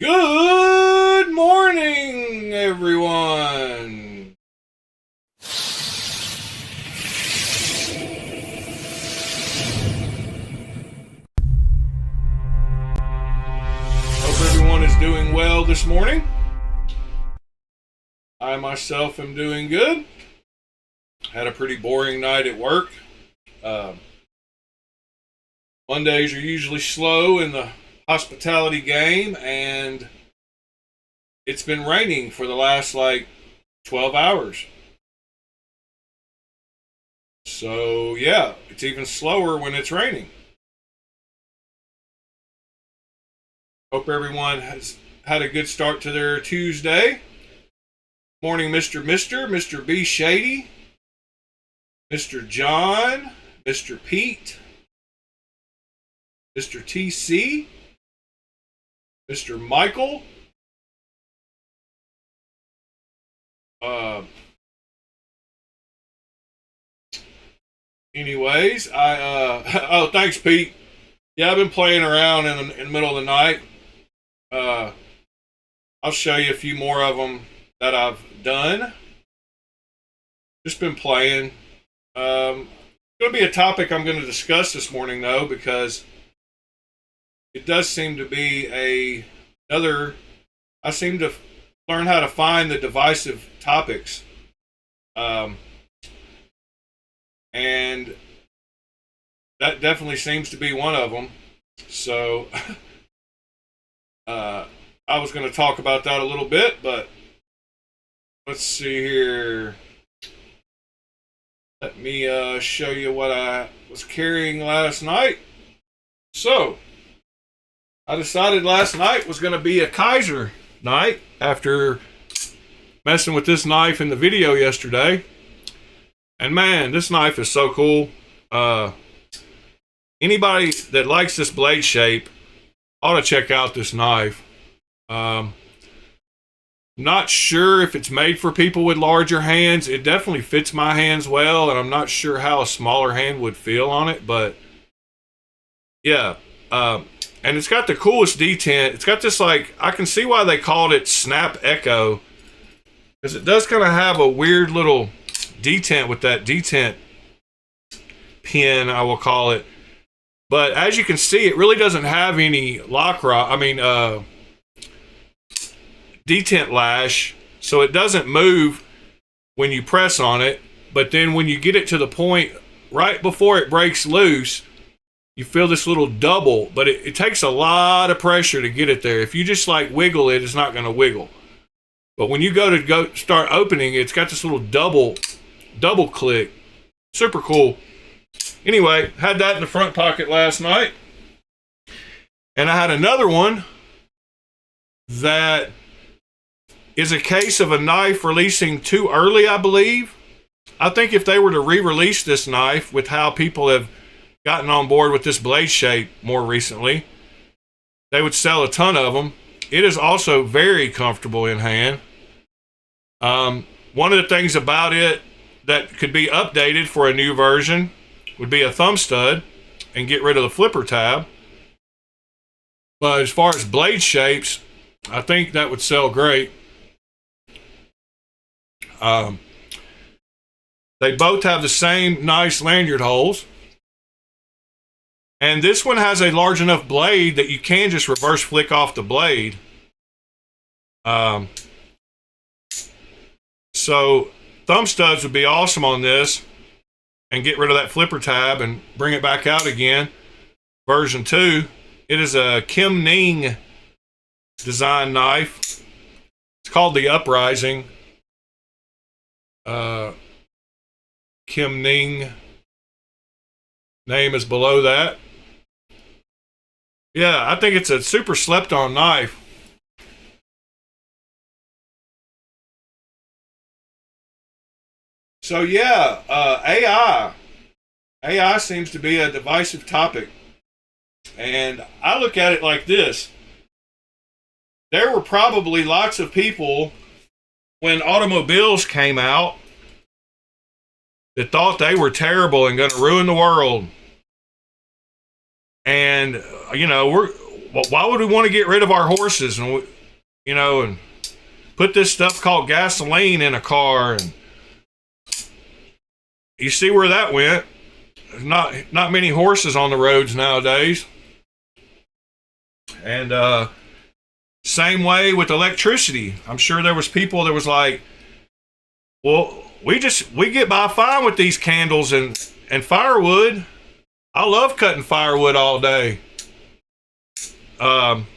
Good morning, everyone. Hope everyone is doing well this morning. I myself am doing good. Had a pretty boring night at work. Mondays are usually slow in the hospitality game, and it's been raining for the last 12 hours. So yeah, it's even slower when it's raining. Hope everyone has had a good start to their Tuesday. Morning, Mr. B Shady, Mr. John, Mr. Pete, Mr. TC, Mr. Michael, anyways, oh, thanks, Pete. Yeah, I've been playing around in the middle of the night. I'll show you a few more of them that I've done. Just been playing. Going to be a topic I'm going to discuss this morning, though, because it does seem to be I seem to learn how to find the divisive topics. And that definitely seems to be one of them. So, I was going to talk about that a little bit, but let's see here. Let me show you what I was carrying last night. So, I decided last night was going to be a Kaiser night after messing with this knife in the video yesterday. And man, this knife is so cool. Anybody that likes this blade shape ought to check out this knife. Not sure if it's made for people with larger hands. It definitely fits my hands well, and I'm not sure how a smaller hand would feel on it, but yeah. And it's got the coolest detent. It's got this, I can see why they called it Snap Echo, because it does kind of have a weird little detent with that detent pin, I will call it. But as you can see, it really doesn't have any detent lash, so it doesn't move when you press on it. But then when you get it to the point right before it breaks loose, you feel this little double, but it takes a lot of pressure to get it there. If you just wiggle it, it's not going to wiggle. But when you go start opening, it's got this little double click. Super cool. Anyway, had that in the front pocket last night. And I had another one that is a case of a knife releasing too early, I believe. I think if they were to re-release this knife with how people have gotten on board with this blade shape more recently, they would sell a ton of them. It is also very comfortable in hand. One of the things about it that could be updated for a new version would be a thumb stud and get rid of the flipper tab. But as far as blade shapes, I think that would sell great. They both have the same nice lanyard holes. And this one has a large enough blade that you can just reverse flick off the blade. So thumb studs would be awesome on this, and get rid of that flipper tab and bring it back out again. Version 2. It is a Kim Ning design knife. It's called the Uprising. Kim Ning name is below that. Yeah, I think it's a super slept on knife. So yeah, AI seems to be a divisive topic. And I look at it like this. There were probably lots of people when automobiles came out that thought they were terrible and going to ruin the world. And, why would we want to get rid of our horses and and put this stuff called gasoline in a car? And you see where that went. There's not many horses on the roads nowadays. And same way with electricity. I'm sure there was people that was like, well, we get by fine with these candles and firewood. I love cutting firewood all day. And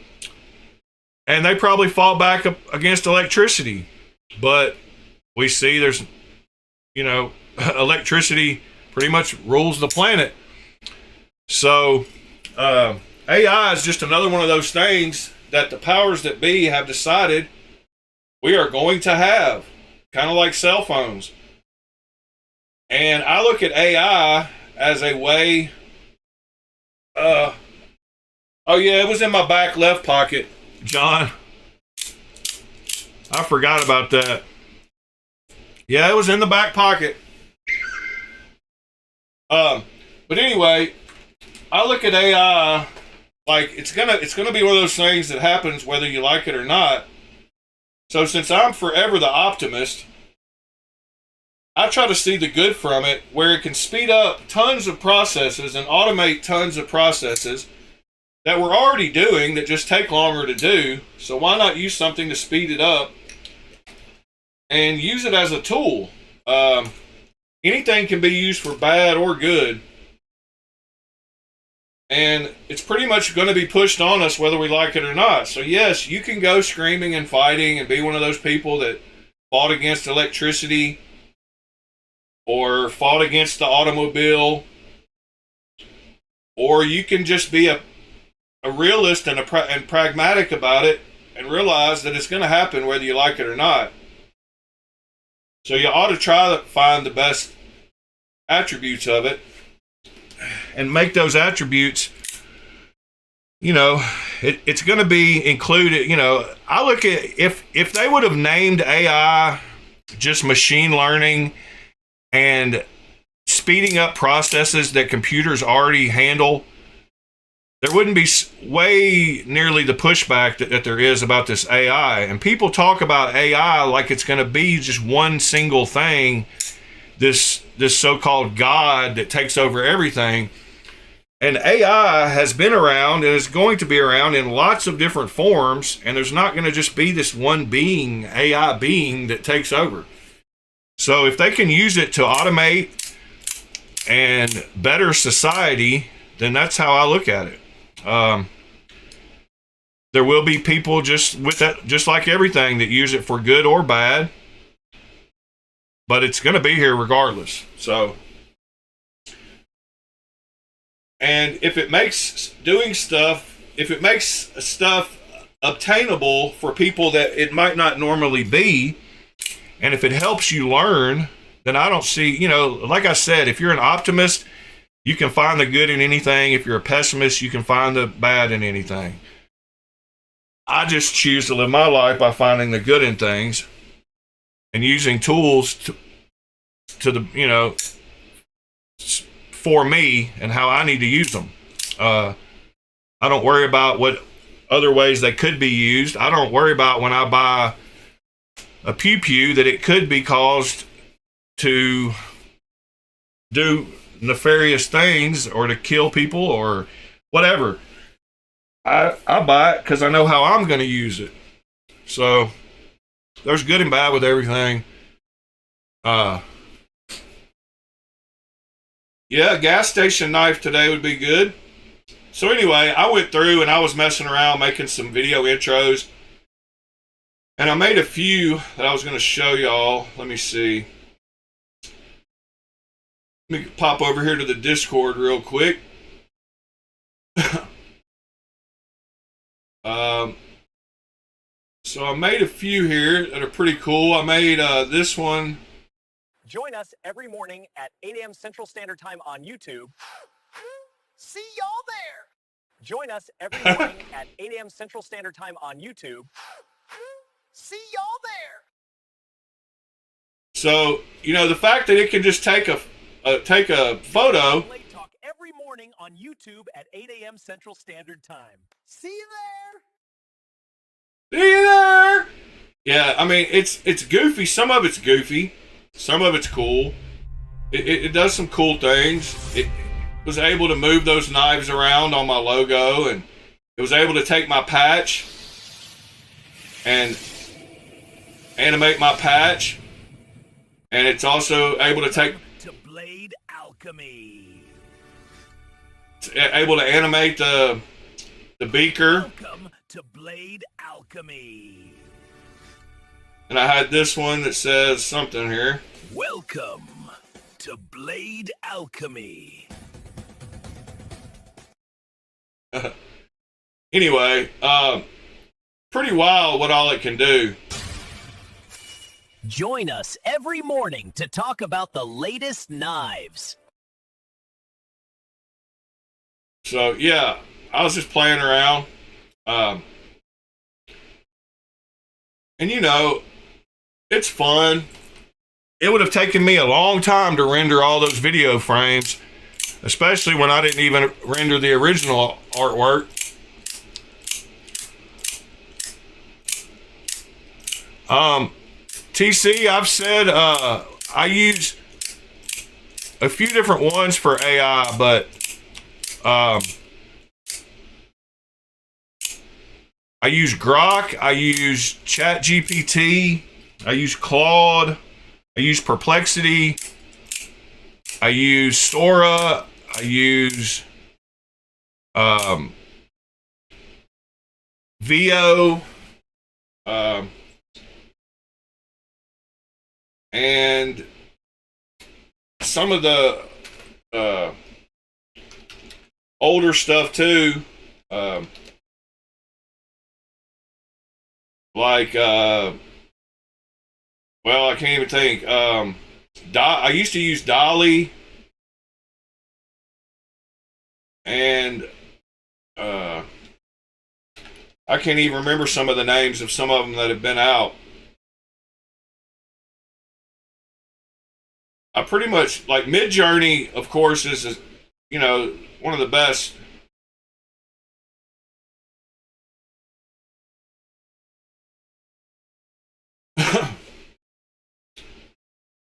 they probably fought back up against electricity. But we see there's, electricity pretty much rules the planet. So AI is just another one of those things that the powers that be have decided we are going to have, kind of like cell phones. And I look at AI as a way, oh yeah, it was in my back left pocket, John. I forgot about that. Yeah, it was in the back pocket. But anyway, I look at AI like it's gonna be one of those things that happens whether you like it or not. So since I'm forever the optimist, I try to see the good from it, where it can speed up tons of processes and automate tons of processes that we're already doing that just take longer to do. So why not use something to speed it up and use it as a tool? Anything can be used for bad or good. And it's pretty much going to be pushed on us whether we like it or not. So yes, you can go screaming and fighting and be one of those people that fought against electricity or fought against the automobile. Or you can just be a realist and pragmatic about it and realize that it's going to happen whether you like it or not. So you ought to try to find the best attributes of it and make those attributes, it's going to be included. I look at if they would have named AI just machine learning and speeding up processes that computers already handle, there wouldn't be way nearly the pushback that there is about this AI. And people talk about AI like it's going to be just one single thing, this so-called God that takes over everything. And AI has been around and is going to be around in lots of different forms, and there's not going to just be this one being, AI being, that takes over. So if they can use it to automate and better society, then that's how I look at it. There will be people just with that, just like everything, that use it for good or bad, but it's going to be here regardless. So, and if it makes stuff obtainable for people that it might not normally be, and if it helps you learn, then I don't see, like I said, if you're an optimist, you can find the good in anything. If you're a pessimist, you can find the bad in anything. I just choose to live my life by finding the good in things and using tools to the, for me and how I need to use them. I don't worry about what other ways they could be used. I don't worry about when I buy a pew that it could be caused to do nefarious things or to kill people or whatever. I buy it because I know how I'm going to use it. So there's good and bad with everything. Yeah, a gas station knife today would be good. So anyway, I went through and I was messing around making some video intros, and I made a few that I was going to show y'all. Let me see. Let me pop over here to the Discord real quick. So I made a few here that are pretty cool. I made this one. Join us every morning at 8 a.m. Central Standard Time on YouTube. See y'all there. Join us every morning at 8 a.m. Central Standard Time on YouTube. See y'all there. So, the fact that it can just take a photo morning on YouTube at 8 a.m. Central Standard Time. See you there! See you there! Yeah, I mean, it's goofy. Some of it's goofy. Some of it's cool. It does some cool things. It was able to move those knives around on my logo, and it was able to take my patch and animate my patch. And it's also able to take... To Blade Alchemy. It's able to animate the beaker. Welcome to Blade Alchemy. And I had this one that says something here. Welcome to Blade Alchemy. Anyway, pretty wild what all it can do. Join us every morning to talk about the latest knives. So yeah, I was just playing around. And you know, it's fun. It would have taken me a long time to render all those video frames, especially when I didn't even render the original artwork. TC, I've said I use a few different ones for AI, but I use Grok, I use ChatGPT, I use Claude, I use Perplexity, I use Sora, I use VO, and some of the older stuff too, like well, I can't even think. I used to use Dolly, and I can't even remember some of the names of some of them that have been out. I pretty much like Midjourney, of course, is you know, one of the best.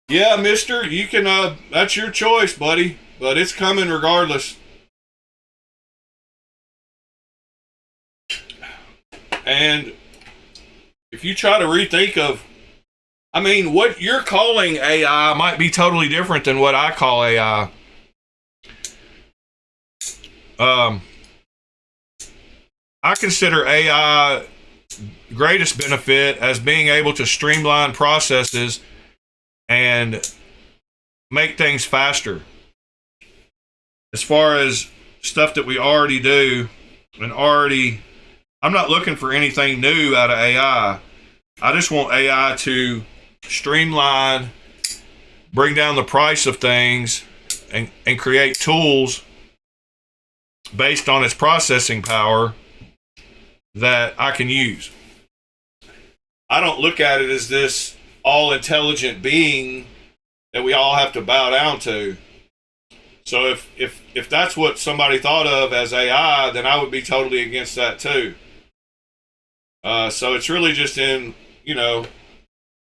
Yeah, mister, you can, that's your choice, buddy, but it's coming regardless. And if you try to rethink of, I mean, what you're calling AI might be totally different than what I call AI. I consider AI greatest benefit as being able to streamline processes and make things faster. As far as stuff that we already do, I'm not looking for anything new out of AI. I just want AI to streamline, bring down the price of things, and create tools based on its processing power that I can use. I don't look at it as this all-intelligent being that we all have to bow down to. So if that's what somebody thought of as AI, then I would be totally against that too. So it's really just in, you know,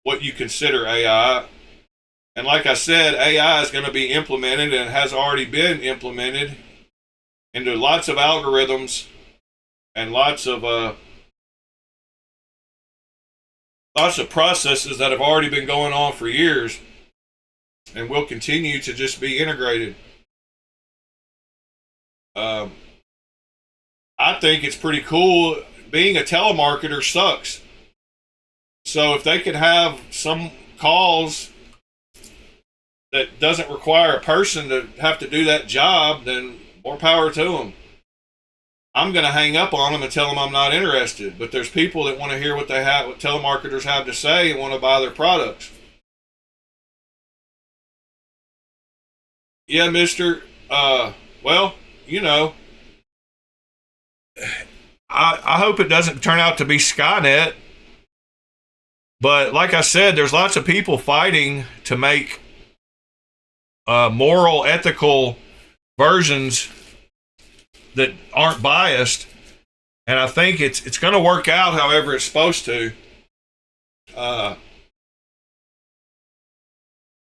what you consider AI. And like I said, AI is going to be implemented and has already been implemented into lots of algorithms and lots of processes that have already been going on for years and will continue to just be integrated. I think it's pretty cool. Being a telemarketer sucks. So if they could have some calls that doesn't require a person to have to do that job, then more power to them. I'm going to hang up on them and tell them I'm not interested. But there's people that want to hear what telemarketers have to say and want to buy their products. Yeah, mister. Well, you know, I hope it doesn't turn out to be Skynet. But like I said, there's lots of people fighting to make moral, ethical versions that aren't biased, and I think it's going to work out however it's supposed to.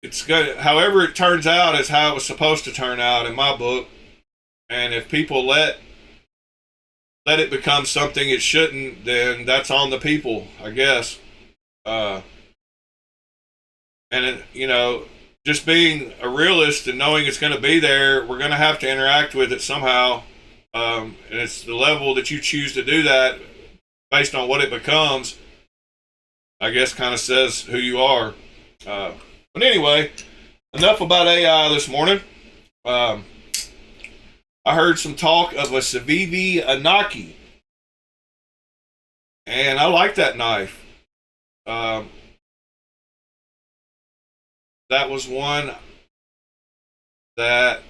It's good. However it turns out is how it was supposed to turn out in my book. And if people let it become something it shouldn't, then that's on the people, I guess. You know, just being a realist and knowing it's going to be there, we're going to have to interact with it somehow. And it's the level that you choose to do that based on what it becomes, I guess, kind of says who you are. But anyway, enough about AI this morning. I heard some talk of a Civivi Anaki, and I like that knife. That was one that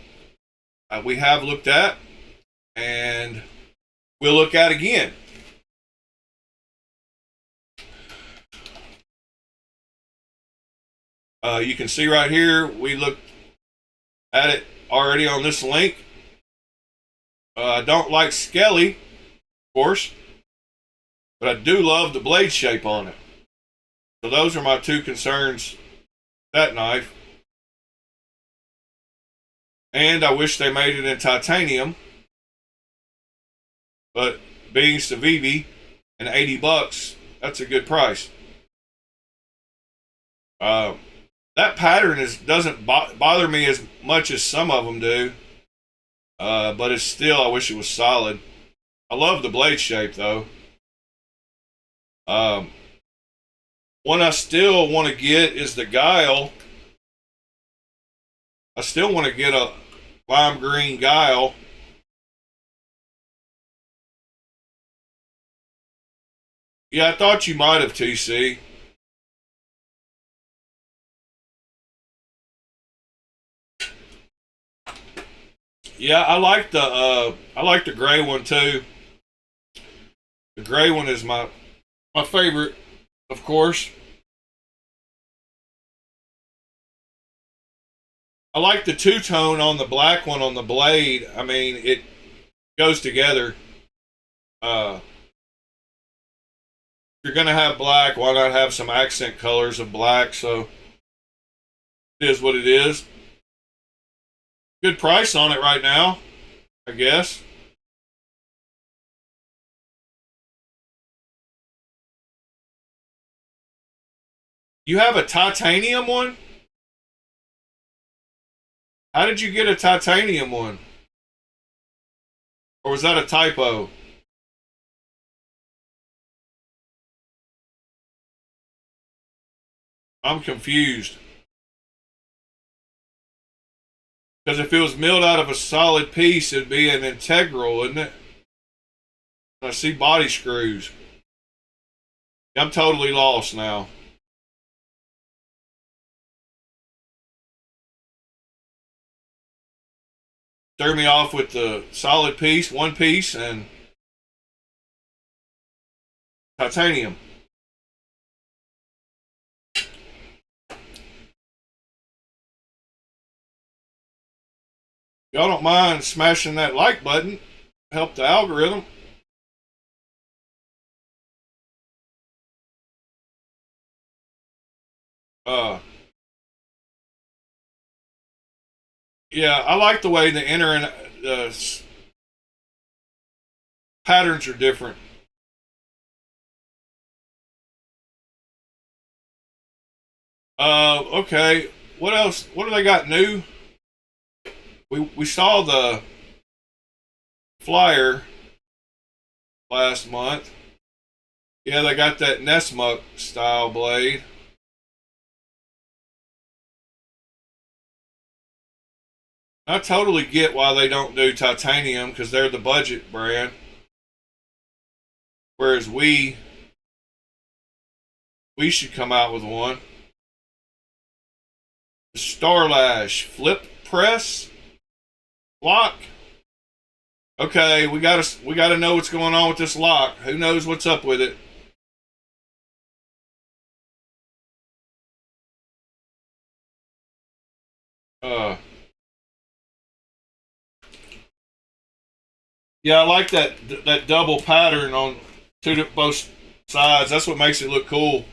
we have looked at, and we'll look at again. You can see right here, we looked at it already on this link. I don't like scaly, of course, but I do love the blade shape on it. So those are my two concerns, that knife. And I wish they made it in titanium, but being Civivi and $80, that's a good price. That pattern doesn't bother me as much as some of them do, but it's still, I wish it was solid. I love the blade shape though. One I still want to get is the Guile. I still want to get a lime green Guile. Yeah, I thought you might have, TC. Yeah, I like the gray one too. The gray one is my favorite, of course. I like the two-tone on the black one on the blade. I mean, it goes together. If you're gonna have black, why not have some accent colors of black? So it is what it is. Good price on it right now, I guess. You have a titanium one? How did you get a titanium one? Or was that a typo? I'm confused. Because if it was milled out of a solid piece, it'd be an integral, wouldn't it? I see body screws. I'm totally lost now. Threw me off with the solid piece, one piece, and titanium. Y'all don't mind smashing that like button, help the algorithm. Yeah, I like the way the inner and patterns are different. Okay. What else? What do they got new? We saw the flyer last month. Yeah, they got that Nesmuck style blade. I totally get why they don't do titanium because they're the budget brand. Whereas we should come out with one. The Starlash flip press lock. Okay, we gotta know what's going on with this lock. Who knows what's up with it? Yeah, I like that double pattern on both sides. That's what makes it look cool.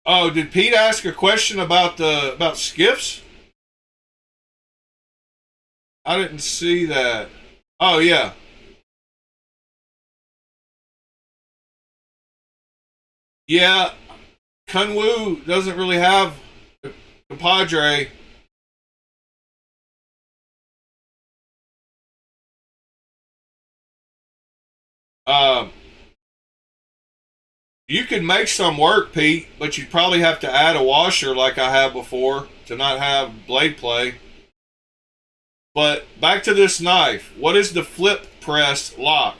Oh, did Pete ask a question about skiffs? I didn't see that. Oh yeah. Yeah, Kunwu doesn't really have a compadre. Um, you could make some work, Pete, but you'd probably have to add a washer like I have before to not have blade play. But back to this knife. What is the flip press lock?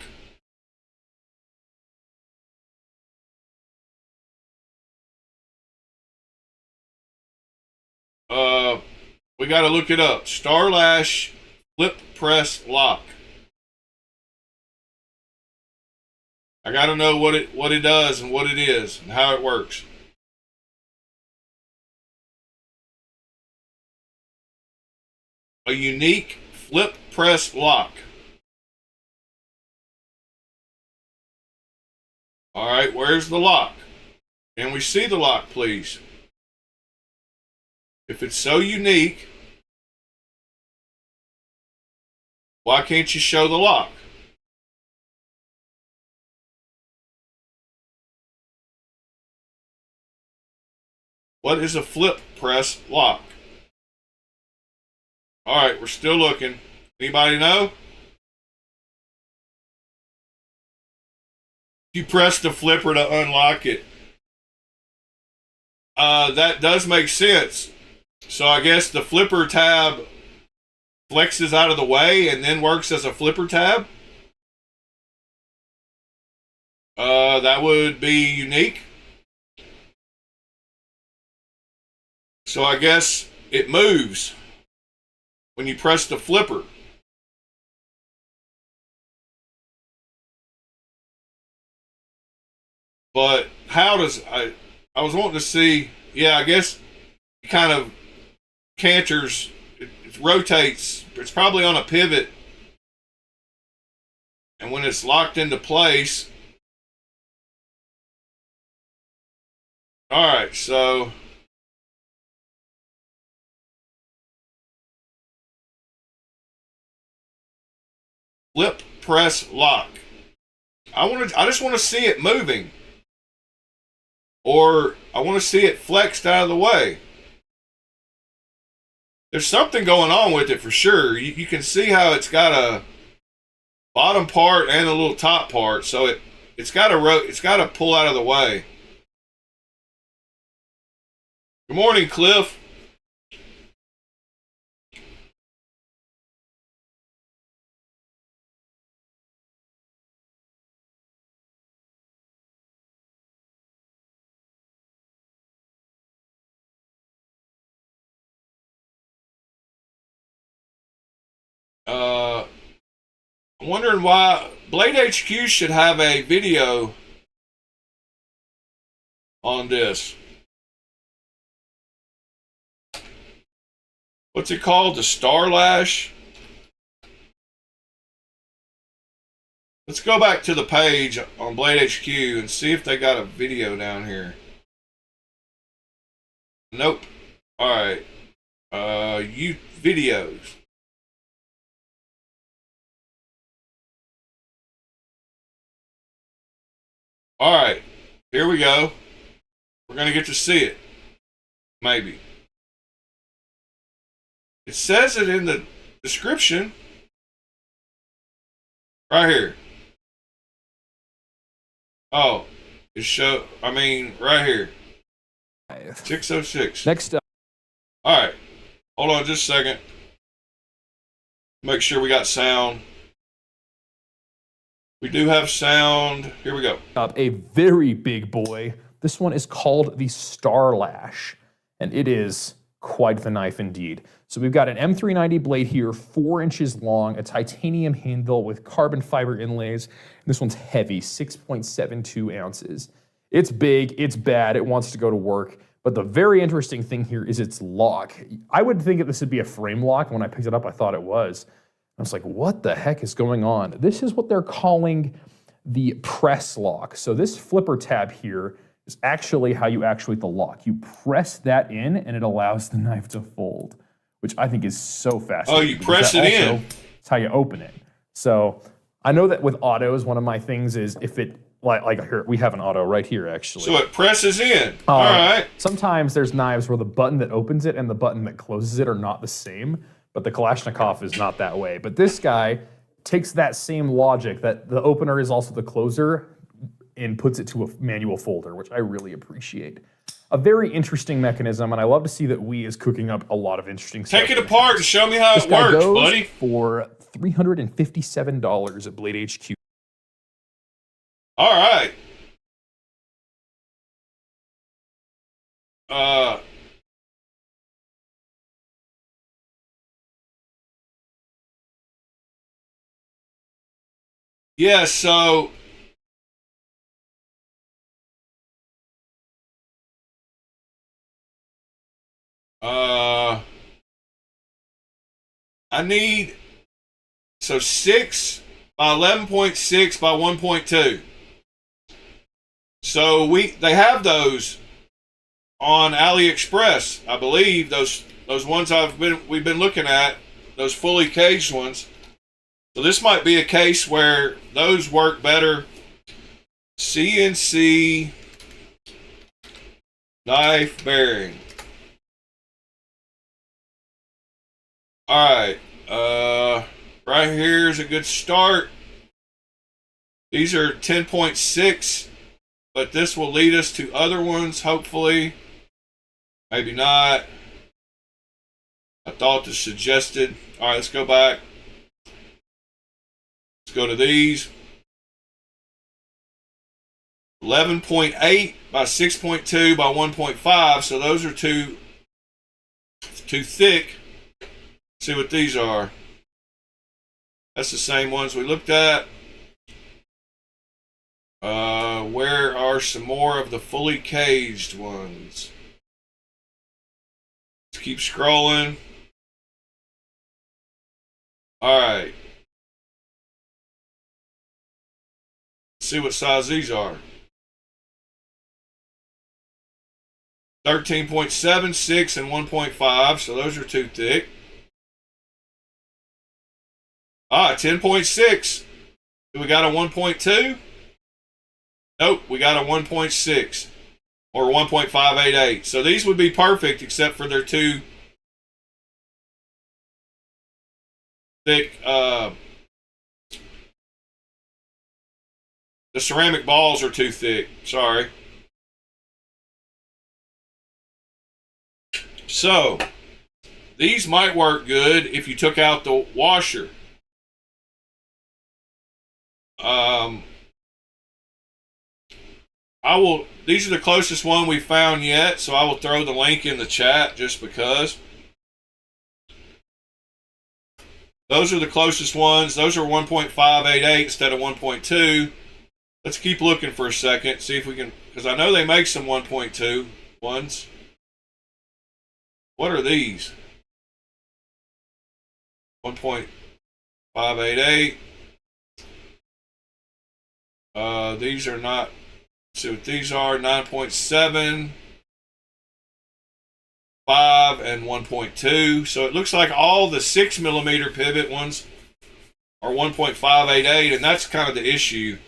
We got to look it up. Starlash flip press lock. I got to know what it does and what it is and how it works. A unique flip press lock. All right, where's the lock? Can we see the lock, please? If it's so unique, why can't you show the lock? What is a flip press lock? All right, we're still looking. Anybody know? You press the flipper to unlock it. That does make sense. So I guess the flipper tab flexes out of the way and then works as a flipper tab. That would be unique. So I guess it moves when you press the flipper. But how does I was wanting to see, yeah, I guess it kind of canters, it rotates, it's probably on a pivot. And when it's locked into place, all right, so flip press lock. I just want to see it moving. Or I want to see it flexed out of the way. There's something going on with it for sure. You can see how it's got a bottom part and a little top part, so it's got to pull out of the way. Good morning, Cliff. I'm wondering why Blade HQ should have a video on this. What's it called? The Starlash? Let's go back to the page on Blade HQ and see if they got a video down here. Nope. Alright. Videos. Alright. Here we go. We're going to get to see it. Maybe. It says it in the description. Right here. Oh. Right here. 606. Next up. Alright. Hold on just a second. Make sure we got sound. We do have sound. Here we go. Up a very big boy. This one is called the Starlash, and it is quite the knife indeed. So we've got an M390 blade here, 4 inches long, a titanium handle with carbon fiber inlays. This one's heavy, 6.72 ounces. It's big, it's bad, it wants to go to work. But the very interesting thing here is its lock. I would think that this would be a frame lock. When I picked it up, I thought it was. I was like, what the heck is going on? This is what they're calling the press lock. So this flipper tab here is actually how you actuate the lock. You press that in and it allows the knife to fold, which I think is so fascinating. Oh, you press it in. It's how you open it. So I know that with autos, one of my things is if it, like here, we have an auto right here actually. So it presses in. All right. Sometimes there's knives where the button that opens it and the button that closes it are not the same, but the Kalashnikov is not that way. But this guy takes that same logic that the opener is also the closer and puts it to a manual folder, which I really appreciate. A very interesting mechanism, and I love to see that Wii is cooking up a lot of interesting stuff. Take it apart and show me how it works, buddy. For $357 at Blade HQ. All right. Yeah, so I need 6 by 11.6 by 1.2. So they have those on AliExpress, I believe. Those ones we've been looking at, those fully caged ones. So this might be a case where those work better. CNC knife bearing. All right, right here is a good start. These are 10.6. But this will lead us to other ones, hopefully. Maybe not. I thought this suggested. All right, let's go back. Let's go to these. 11.8 by 6.2 by 1.5. So those are too thick. Let's see what these are. That's the same ones we looked at. Where are some more of the fully caged ones? Let's keep scrolling. All right. Let's see what size these are. 13.7, 6, and 1.5. So those are too thick. 10.6. Do we got a 1.2? Nope, we got a 1.6 or 1.588. So these would be perfect except for they're too thick. The ceramic balls are too thick. Sorry. So these might work good if you took out the washer. These are the closest one we found yet, so I will throw the link in the chat just because. Those are the closest ones. Those are 1.588 instead of 1.2. Let's keep looking for a second, see if we can, because I know they make some 1.2 ones. What are these? 1.588. These are not. Let's see what these are. 9.7, 5, and 1.2. So it looks like all the 6mm pivot ones are 1.588, and that's kind of the issue.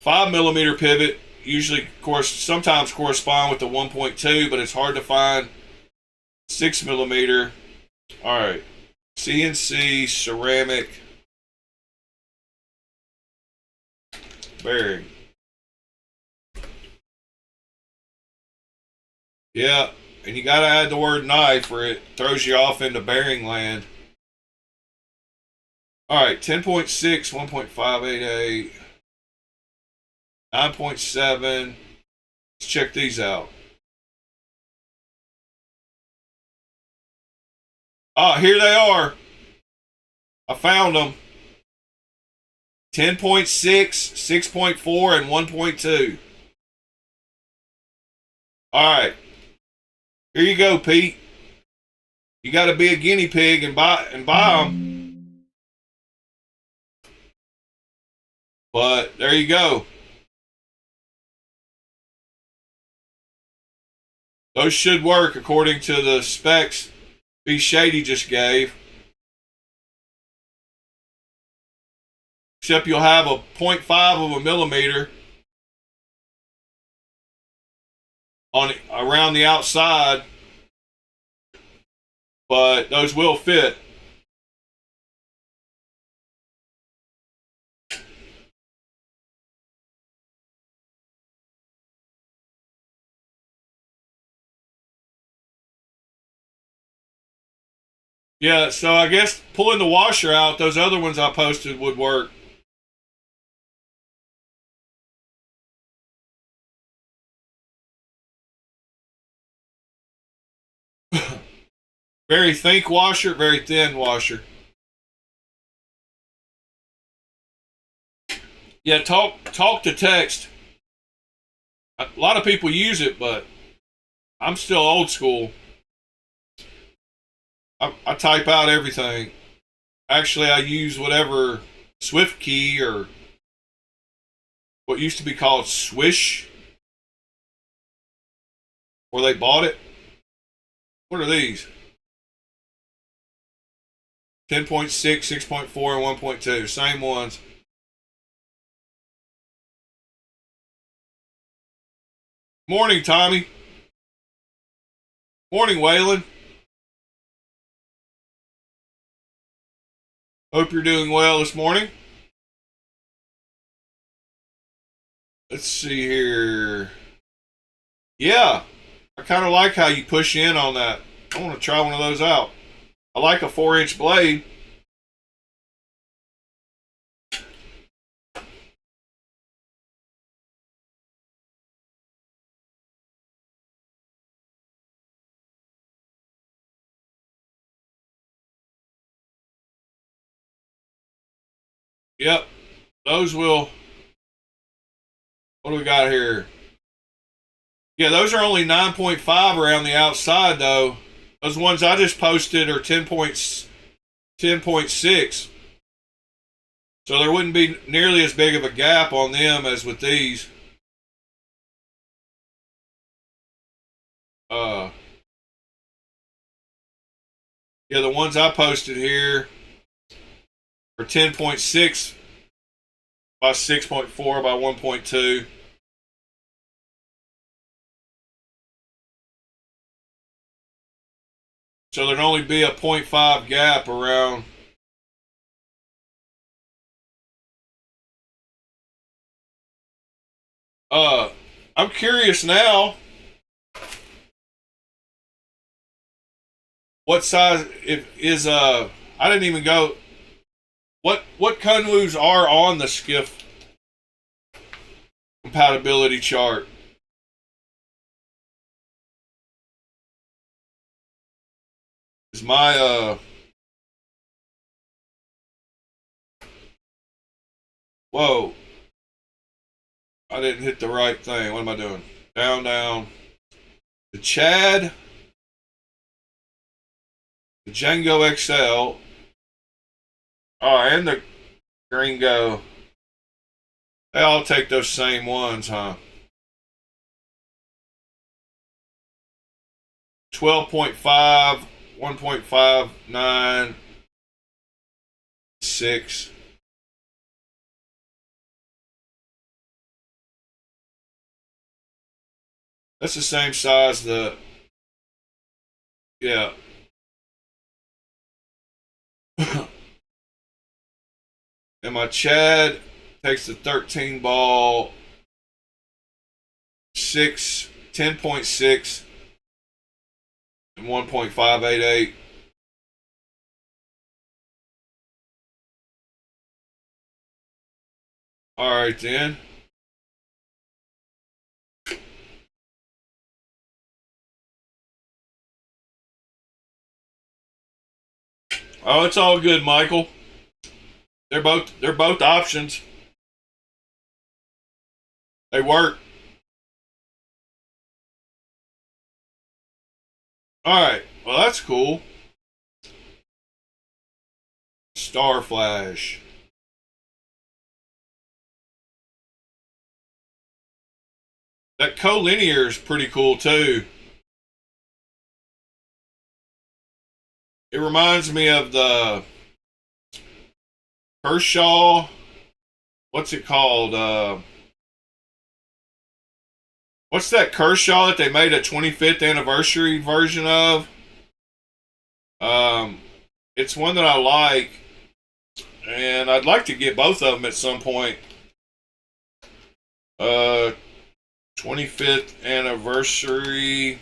5mm pivot usually, of course, sometimes correspond with the 1.2, but it's hard to find 6mm. All right, CNC ceramic bearing. Yeah, and you got to add the word knife or it throws you off into bearing land. All right, 10.6, 1.588, 9.7. Let's check these out. Oh, here they are. I found them. 10.6, 6.4, and 1.2. All right. Here you go, Pete. You got to be a guinea pig and buy them. But there you go. Those should work according to the specs B Shady just gave. Except you'll have a 0.5 of a millimeter on around the outside, but those will fit. Yeah, so I guess pulling the washer out, those other ones I posted would work. Very thick washer, very thin washer. Yeah, talk to text. A lot of people use it, but I'm still old school. I type out everything. Actually, I use whatever Swift key or what used to be called Swish, where they bought it. What are these? 10.6, 6.4, and 1.2. Same ones. Morning, Tommy. Morning, Waylon. Hope you're doing well this morning. Let's see here. Yeah, I kind of like how you push in on that. I want to try one of those out. I like a 4-inch blade. Yep, those will. What do we got here? Yeah, those are only 9.5 around the outside, though. Those ones I just posted are 10.6. So there wouldn't be nearly as big of a gap on them as with these. Yeah, the ones I posted here are 10.6 by 6.4 by 1.2. So there'd only be a 0.5 gap around. I'm curious now. What size is I didn't even go. What Kunlus are on the skiff compatibility chart? Is my whoa. I didn't hit the right thing. What am I doing? Down, down. The Chad, the Django XL. Oh, and the Gringo. They all take those same ones, huh? 12.5, 1.59, 6. That's the same size. Yeah. And my Chad takes the 13 ball, 10.6 and 1.588. All right then. Oh, it's all good, Michael. They're both options. They work. All right. Well, that's cool. Star Flash. That collinear is pretty cool too. It reminds me of the Kershaw. What's it called? What's that Kershaw that they made a 25th anniversary version of? It's one that I like, and I'd like to get both of them at some point. 25th anniversary.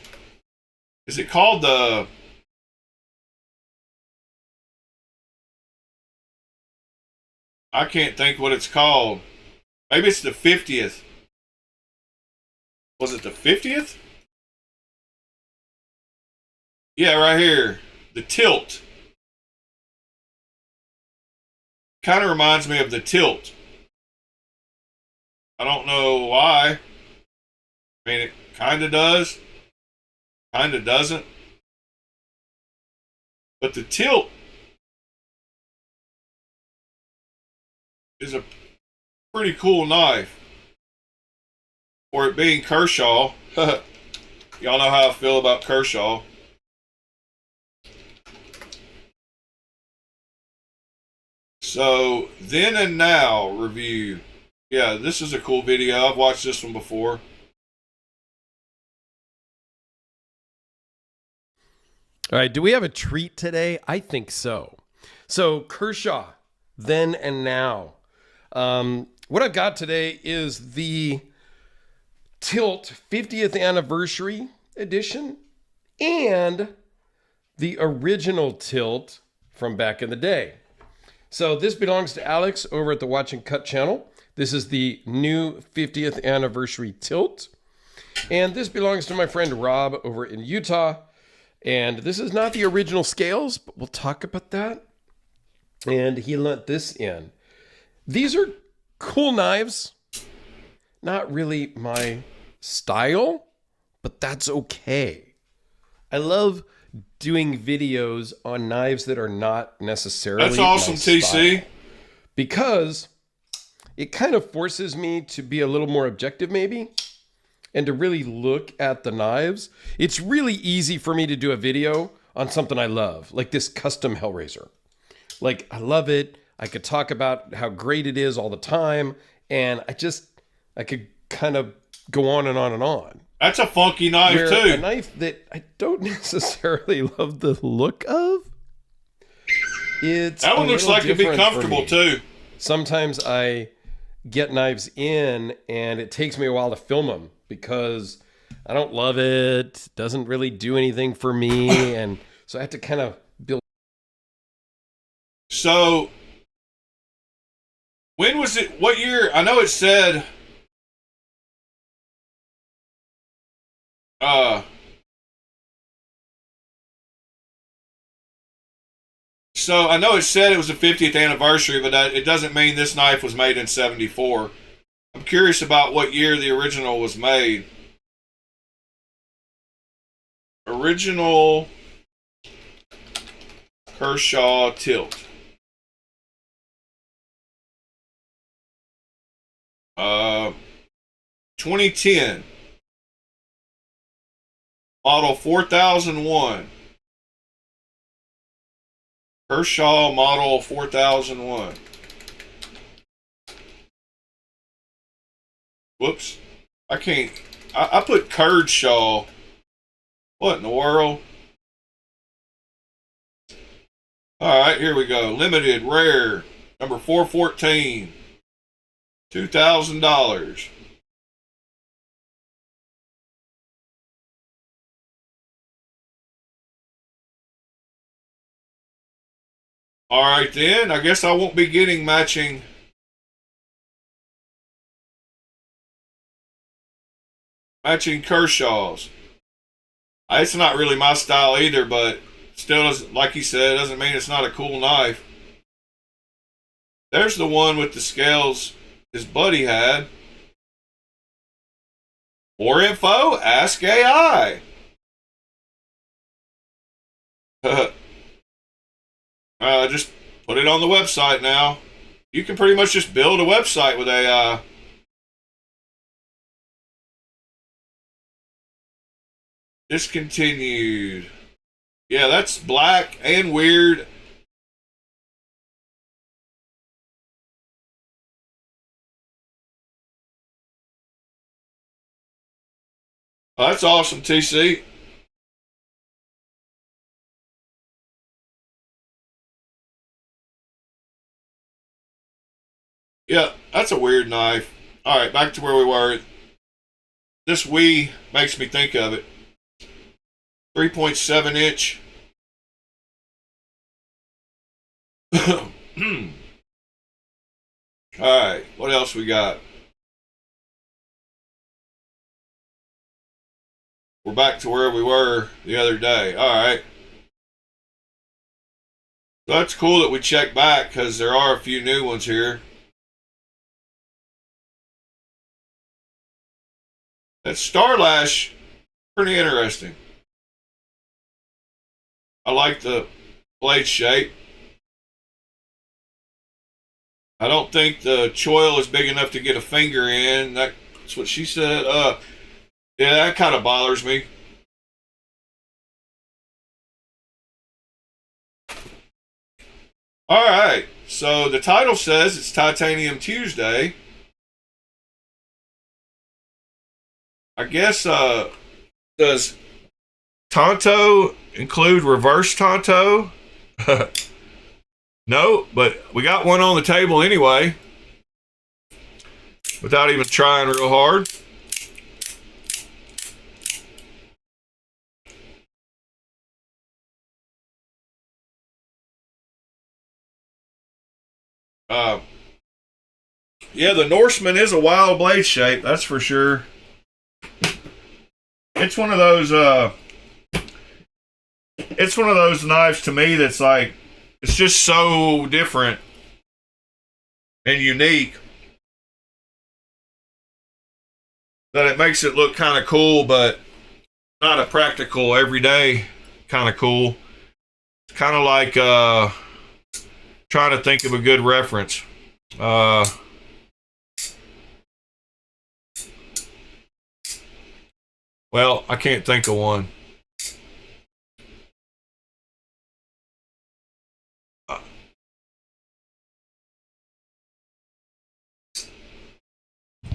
Is it called the... I can't think what it's called. Maybe it's the 50th. Was it the 50th? Yeah, right here. The Tilt. Kind of reminds me of the Tilt. I don't know why. I mean, it kind of does. Kind of doesn't. But the Tilt is a pretty cool knife. For it being Kershaw. Y'all know how I feel about Kershaw. So, Then and Now review. Yeah, this is a cool video. I've watched this one before. All right, do we have a treat today? I think so. So, Kershaw, Then and Now. What I've got today is the Tilt 50th Anniversary Edition and the original Tilt from back in the day. So this belongs to Alex over at the Watch and Cut channel. This is the new 50th Anniversary Tilt. And this belongs to my friend Rob over in Utah. And this is not the original scales, but we'll talk about that. And he lent this in. These are cool knives. Not really my style, but that's okay. I love doing videos on knives that are not necessarily That's awesome, my TC. style, because it kind of forces me to be a little more objective maybe, and to really look at the knives. It's really easy for me to do a video on something I love, like this custom Hellraiser. Like, I love it. I could talk about how great it is all the time, and I could kind of go on and on and on. That's a funky knife, Where too. a knife that I don't necessarily love the look of. That one looks like it'd be comfortable, too. Sometimes I get knives in, and it takes me a while to film them because I don't love it. Doesn't really do anything for me, and so I have to kind of build. So, when was it? What year? I know it said... So I know it said it was the 50th anniversary, but it doesn't mean this knife was made in 74. I'm curious about what year the original was made. Original Kershaw Tilt. 2010. Model 4001. Kershaw model 4001. Whoops. I can't. I put Kershaw. What in the world? Alright, here we go. Limited, rare. Number 414. $2,000. Alright then, I guess I won't be getting matching Kershaws. It's not really my style either, but Still doesn't, like he said, doesn't mean it's not a cool knife. There's the one with the scales his buddy had. More info, ask AI. Just put it on the website now. You can pretty much just build a website with AI. Discontinued. Yeah, that's black and weird. Oh, that's awesome, TC. Yeah, that's a weird knife. All right, back to where we were. This Wii makes me think of it. 3.7 inch. All right, what else we got? We're back to where we were the other day. All right. So that's cool that we check back because there are a few new ones here. That Starlash, pretty interesting. I like the blade shape. I don't think the choil is big enough to get a finger in. That's what she said. Yeah, that kind of bothers me. All right, so the title says it's Titanium Tuesday. I guess, does Tanto include reverse Tanto? No, but we got one on the table anyway, without even trying real hard. Yeah, the Norseman is a wild blade shape, that's for sure. It's one of those knives to me that's like, it's just so different and unique that it makes it look kind of cool, but not a practical everyday kind of cool. It's kind of like trying to think of a good reference. Well, I can't think of one.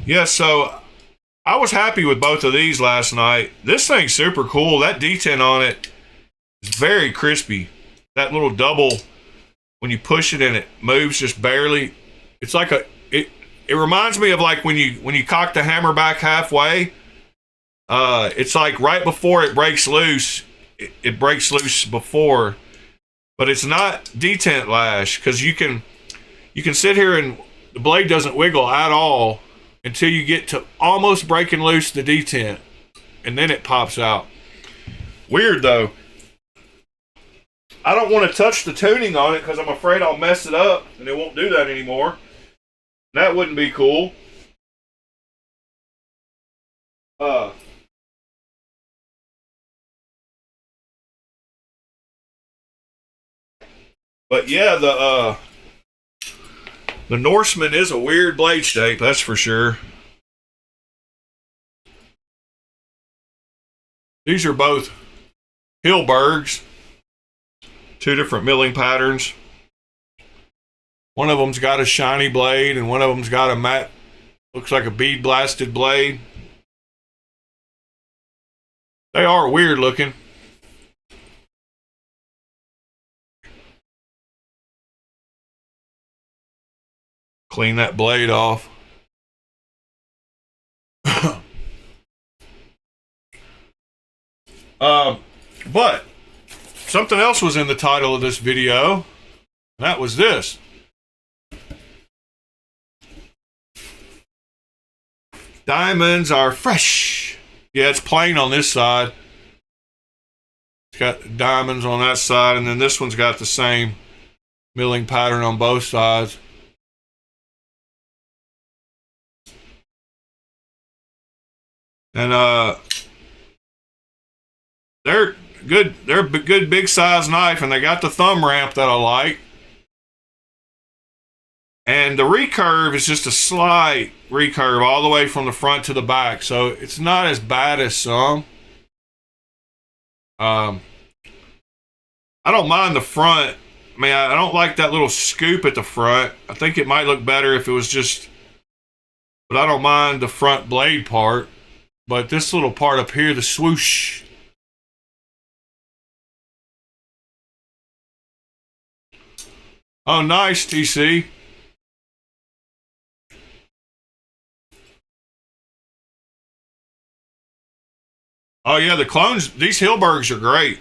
Yeah, so I was happy with both of these last night. This thing's super cool. That detent on it is very crispy. That little double, when you push it and it moves just barely. It's like it reminds me of like when you cock the hammer back halfway. It's like right before it breaks loose. It breaks loose before, but it's not detent lash because you can sit here and the blade doesn't wiggle at all until you get to almost breaking loose the detent, and then it pops out. Weird though. I don't want to touch the tuning on it because I'm afraid I'll mess it up and it won't do that anymore. That wouldn't be cool. But yeah, the Norseman is a weird blade shape, that's for sure. These are both Hilbergs, two different milling patterns. One of them's got a shiny blade and one of them's got a matte, looks like a bead blasted blade. They are weird looking. Clean that blade off. But something else was in the title of this video, and that was this. Diamonds are fresh. Yeah, it's plain on this side. It's got diamonds on that side, and then this one's got the same milling pattern on both sides. And they're good. They're a good big size knife, and they got the thumb ramp that I like. And the recurve is just a slight recurve all the way from the front to the back, so it's not as bad as some. I don't mind the front. I mean, I don't like that little scoop at the front. I think it might look better if it was just, but I don't mind the front blade part. But this little part up here, the swoosh. Oh, nice, TC. Oh yeah, the clones, these Hilbergs are great.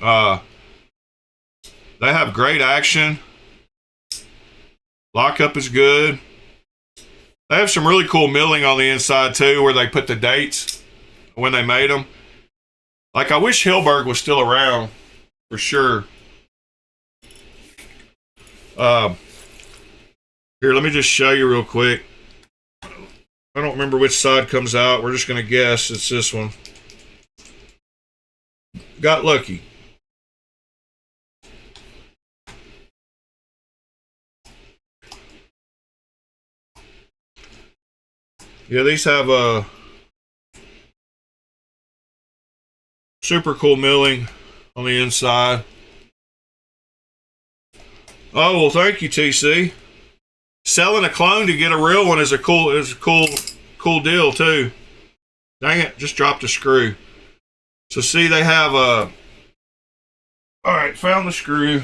They have great action. Lockup is good. They have some really cool milling on the inside too, where they put the dates when they made them. Like, I wish Hilberg was still around for sure. Here, let me just show you real quick. I don't remember which side comes out. We're just going to guess it's this one. Got lucky. Yeah, these have a super cool milling on the inside. Oh, well, thank you, TC. Selling a clone to get a real one is a cool deal too. Dang it, just dropped a screw. So see, they have a. All right, found the screw.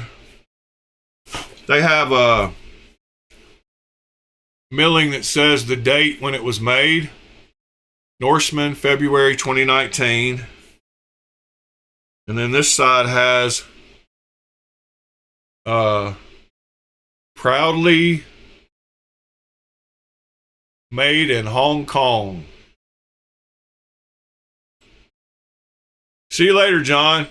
They have a milling that says the date when it was made. Norseman, February 2019. And then this side has proudly made in Hong Kong. See you later, John.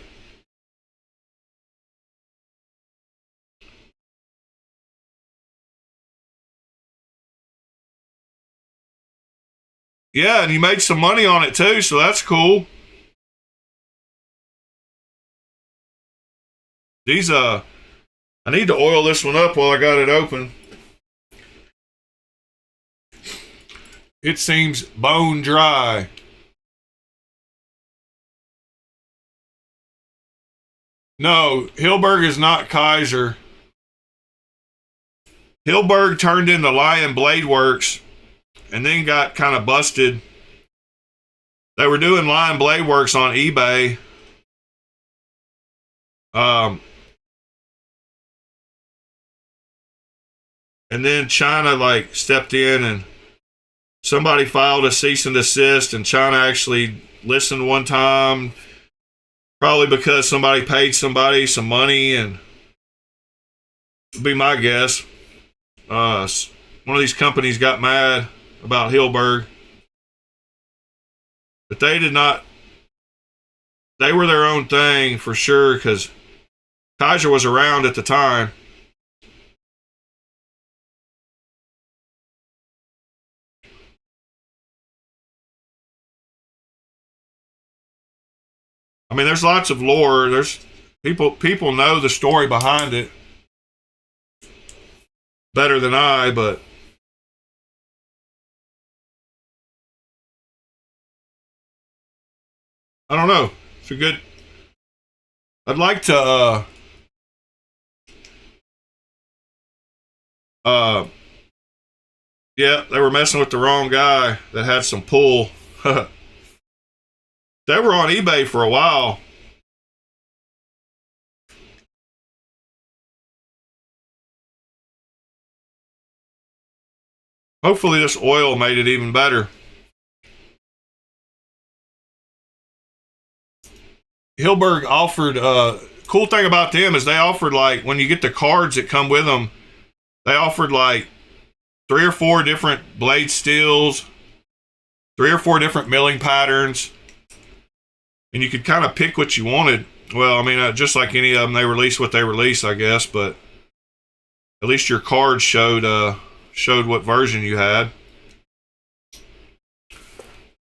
Yeah, and you made some money on it too, so that's cool. These I need to oil this one up while I got it open. It seems bone dry. No, Hilberg is not Kaiser. Hilberg turned into Lion Blade Works and then got kind of busted. They were doing Lion Blade Works on eBay. And then China like stepped in and somebody filed a cease and desist, and China actually listened one time, probably because somebody paid somebody some money, and would be my guess. One of these companies got mad about Hilberg, but they did not. They were their own thing for sure, because Kaiser was around at the time. I mean, there's lots of lore. There's people know the story behind it better than I, but I don't know. It's a good. I'd like to yeah, they were messing with the wrong guy that had some pull. They were on eBay for a while. Hopefully this oil made it even better. Hilberg offered, cool thing about them is they offered, like, when you get the cards that come with them, they offered like 3 or 4 different blade steels, 3 or 4 different milling patterns. And you could kind of pick what you wanted. Well, I mean, just like any of them, they release what they release, I guess. But at least your card showed what version you had.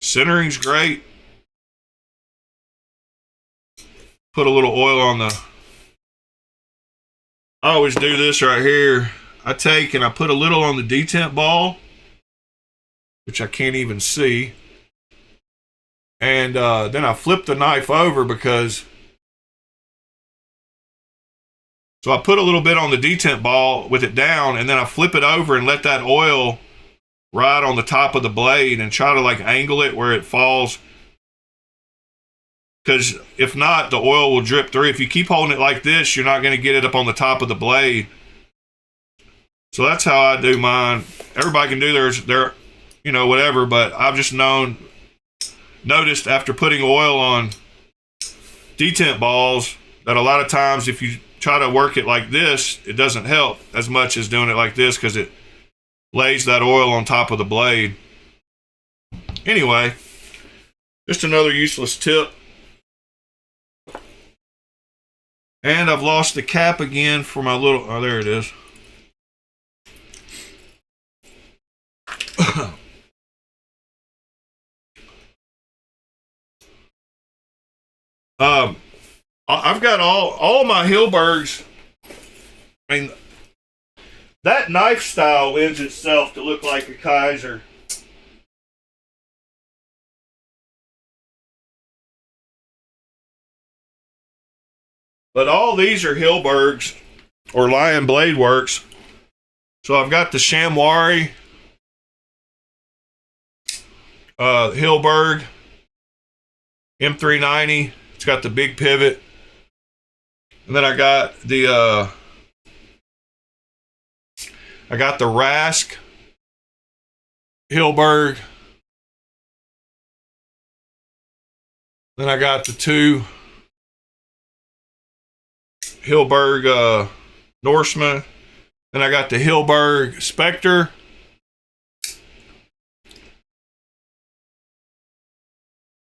Centering's great. Put a little oil on the... I always do this right here. I take and I put a little on the detent ball, which I can't even see. And then I flip the knife over because... So I put a little bit on the detent ball with it down, and then I flip it over and let that oil ride on the top of the blade and try to like angle it where it falls. Because if not, the oil will drip through. If you keep holding it like this, you're not going to get it up on the top of the blade. So that's how I do mine. Everybody can do their you know, whatever, but I've just noticed after putting oil on detent balls that a lot of times if you try to work it like this, it doesn't help as much as doing it like this because it lays that oil on top of the blade. Anyway, just another useless tip. And I've lost the cap again for my little... Oh, there it is. I've got all my Hilbergs. I mean, that knife style lends itself to look like a Kaiser. But all these are Hilbergs or Lion Blade Works. So I've got the Chamois, Hilberg M390. It's got the big pivot. And then I got the Rask Hilberg. Then I got the two Hilberg Norseman. Then I got the Hilberg Spectre.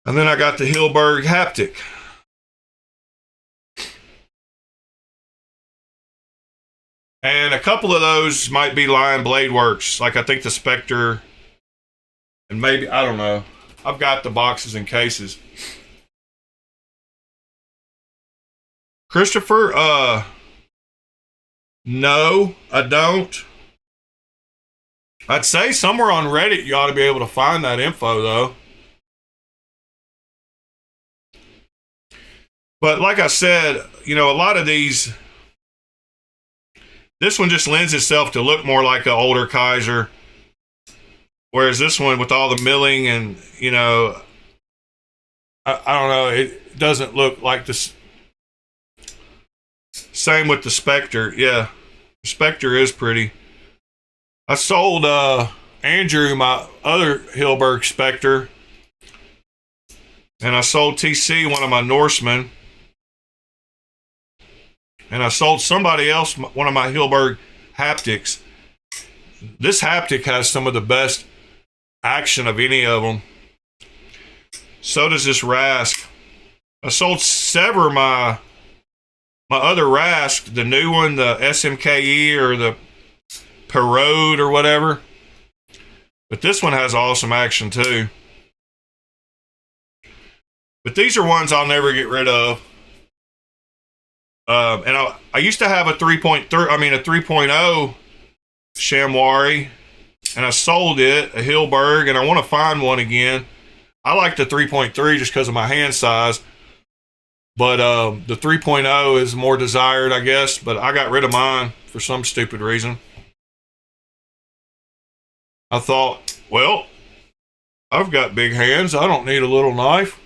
And then I got the Hilberg Haptic. And a couple of those might be Lion Blade Works. Like I think the Spectre and maybe, I don't know. I've got the boxes and cases. Christopher, no, I don't. I'd say somewhere on Reddit you ought to be able to find that info though. But like I said, you know, a lot of these, this one just lends itself to look more like an older Kaiser. Whereas this one with all the milling and, you know, I don't know, it doesn't look like this. Same with the Spectre. Yeah, the Spectre is pretty. I sold Andrew my other Hilberg Spectre. And I sold TC one of my Norsemen. And I sold somebody else one of my Hilberg Haptics. This Haptic has some of the best action of any of them. So does this Rask. I sold several my other Rask, the new one, the SMKE or the Perode or whatever. But this one has awesome action too. But these are ones I'll never get rid of. And I used to have a 3.0 Chamois, and I sold it, a Hilberg, and I want to find one again. I like the 3.3 just because of my hand size, but the 3.0 is more desired, I guess, but I got rid of mine for some stupid reason. I thought, well, I've got big hands. I don't need a little knife.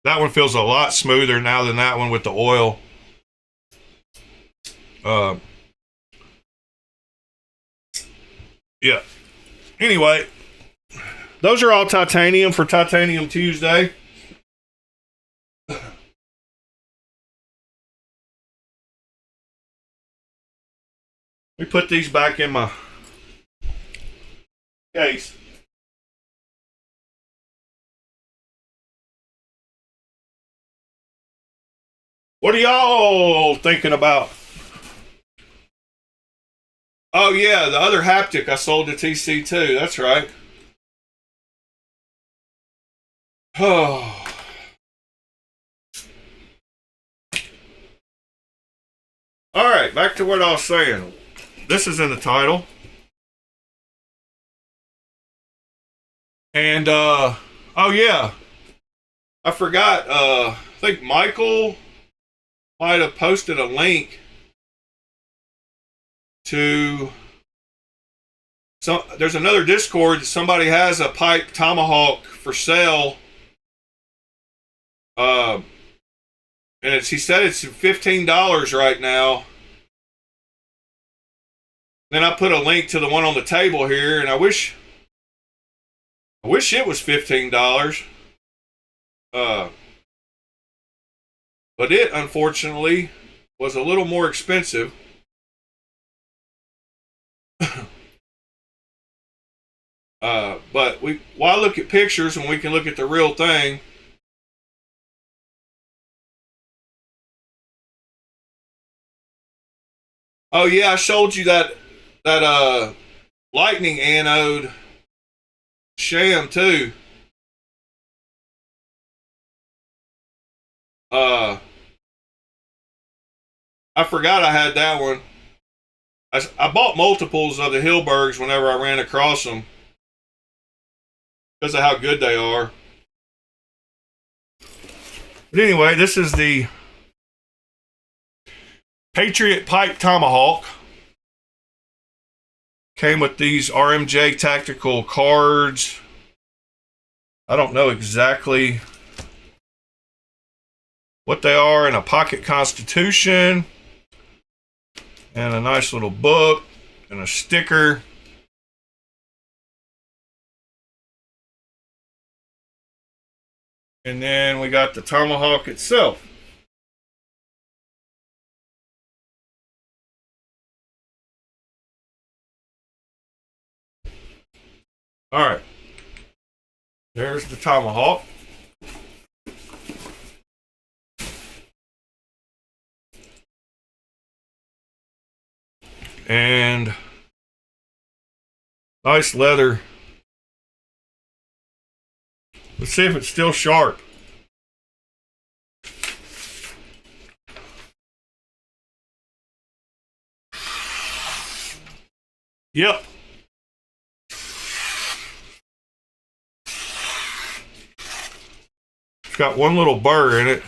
That one feels a lot smoother now than that one with the oil. Yeah. Anyway, those are all titanium for Titanium Tuesday. We put these back in my case. What are y'all thinking about? Oh yeah, the other haptic I sold to TC too. That's right. Oh. All right, back to what I was saying. This is in the title. And oh yeah, I forgot. I think Michael might have posted a link to there's another Discord. Somebody has a pipe Tomahawk for sale. And he said it's $15 right now. Then I put a link to the one on the table here, and I wish it was $15. But it unfortunately was a little more expensive. But why look at pictures when we can look at the real thing? Oh yeah, I showed you that lightning anode sham too. I forgot I had that one. I bought multiples of the Hilbergs whenever I ran across them because of how good they are. But anyway, this is the Patriot Pipe Tomahawk. Came with these RMJ tactical cards. I don't know exactly what they are, in a pocket constitution, and a nice little book, and a sticker. And then we got the Tomahawk itself. All right. There's the Tomahawk. And nice leather. Let's see if it's still sharp. Yep. It's got one little burr in it.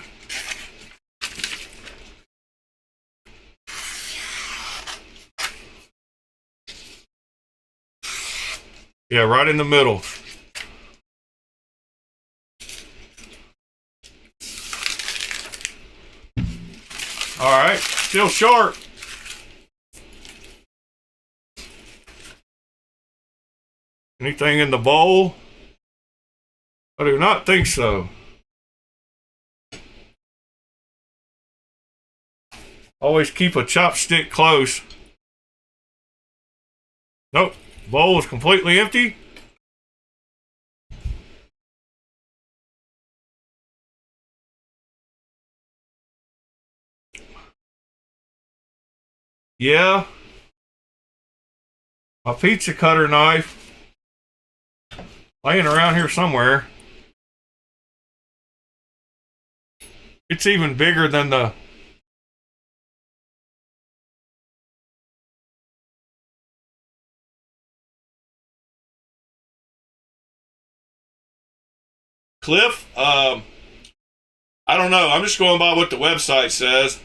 Yeah, right in the middle. All right, still sharp. Anything in the bowl? I do not think so. Always keep a chopstick close. Nope, bowl is completely empty. Yeah. My pizza cutter knife laying around here somewhere. It's even bigger than the Cliff. I don't know. I'm just going by what the website says.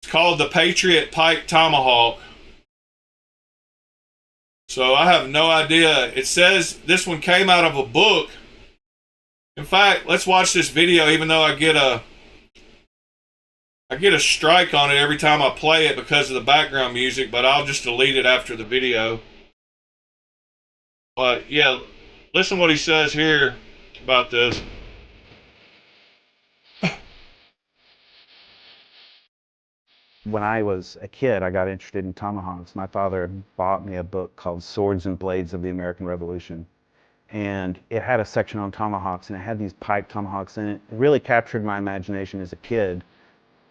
It's called the Patriot Pipe Tomahawk. So I have no idea. It says this one came out of a book. In fact, let's watch this video, even though I get a strike on it every time I play it because of the background music, but I'll just delete it after the video. But yeah, listen what he says here about this. When I was a kid, I got interested in tomahawks. My father bought me a book called Swords and Blades of the American Revolution. And it had a section on tomahawks, and it had these pipe tomahawks in it. It really captured my imagination as a kid.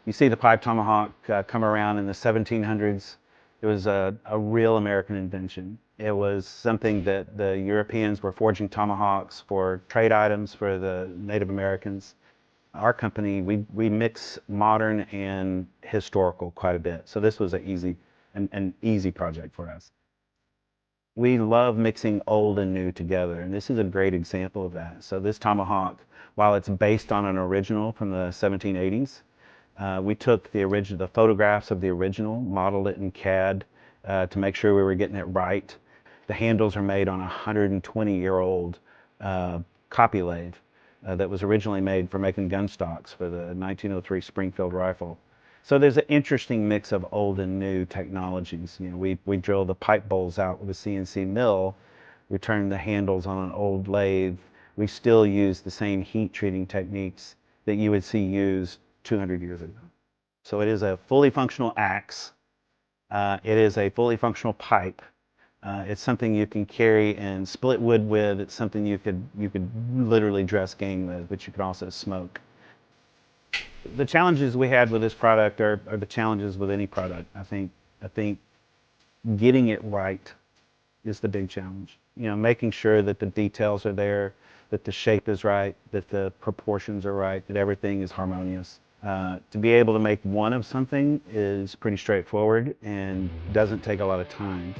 You see the pipe tomahawk come around in the 1700s. It was a real American invention. It was something that the Europeans were forging tomahawks for trade items for the Native Americans. Our company, we mix modern and historical quite a bit. So this was an easy project for us. We love mixing old and new together, and this is a great example of that. So this tomahawk, while it's based on an original from the 1780s, we took the photographs of the original, modeled it in CAD to make sure we were getting it right. The handles are made on a 120-year-old copy lathe that was originally made for making gun stocks for the 1903 Springfield rifle. So there's an interesting mix of old and new technologies. You know, we drill the pipe bowls out with a CNC mill. We turn the handles on an old lathe. We still use the same heat treating techniques that you would see used 200 years ago. So it is a fully functional axe. It is a fully functional pipe. It's something you can carry and split wood with. It's something you could literally dress game with, but you could also smoke. The challenges we had with this product are the challenges with any product. I think getting it right is the big challenge. You know, making sure that the details are there, that the shape is right, that the proportions are right, that everything is harmonious. To be able to make one of something is pretty straightforward and doesn't take a lot of time.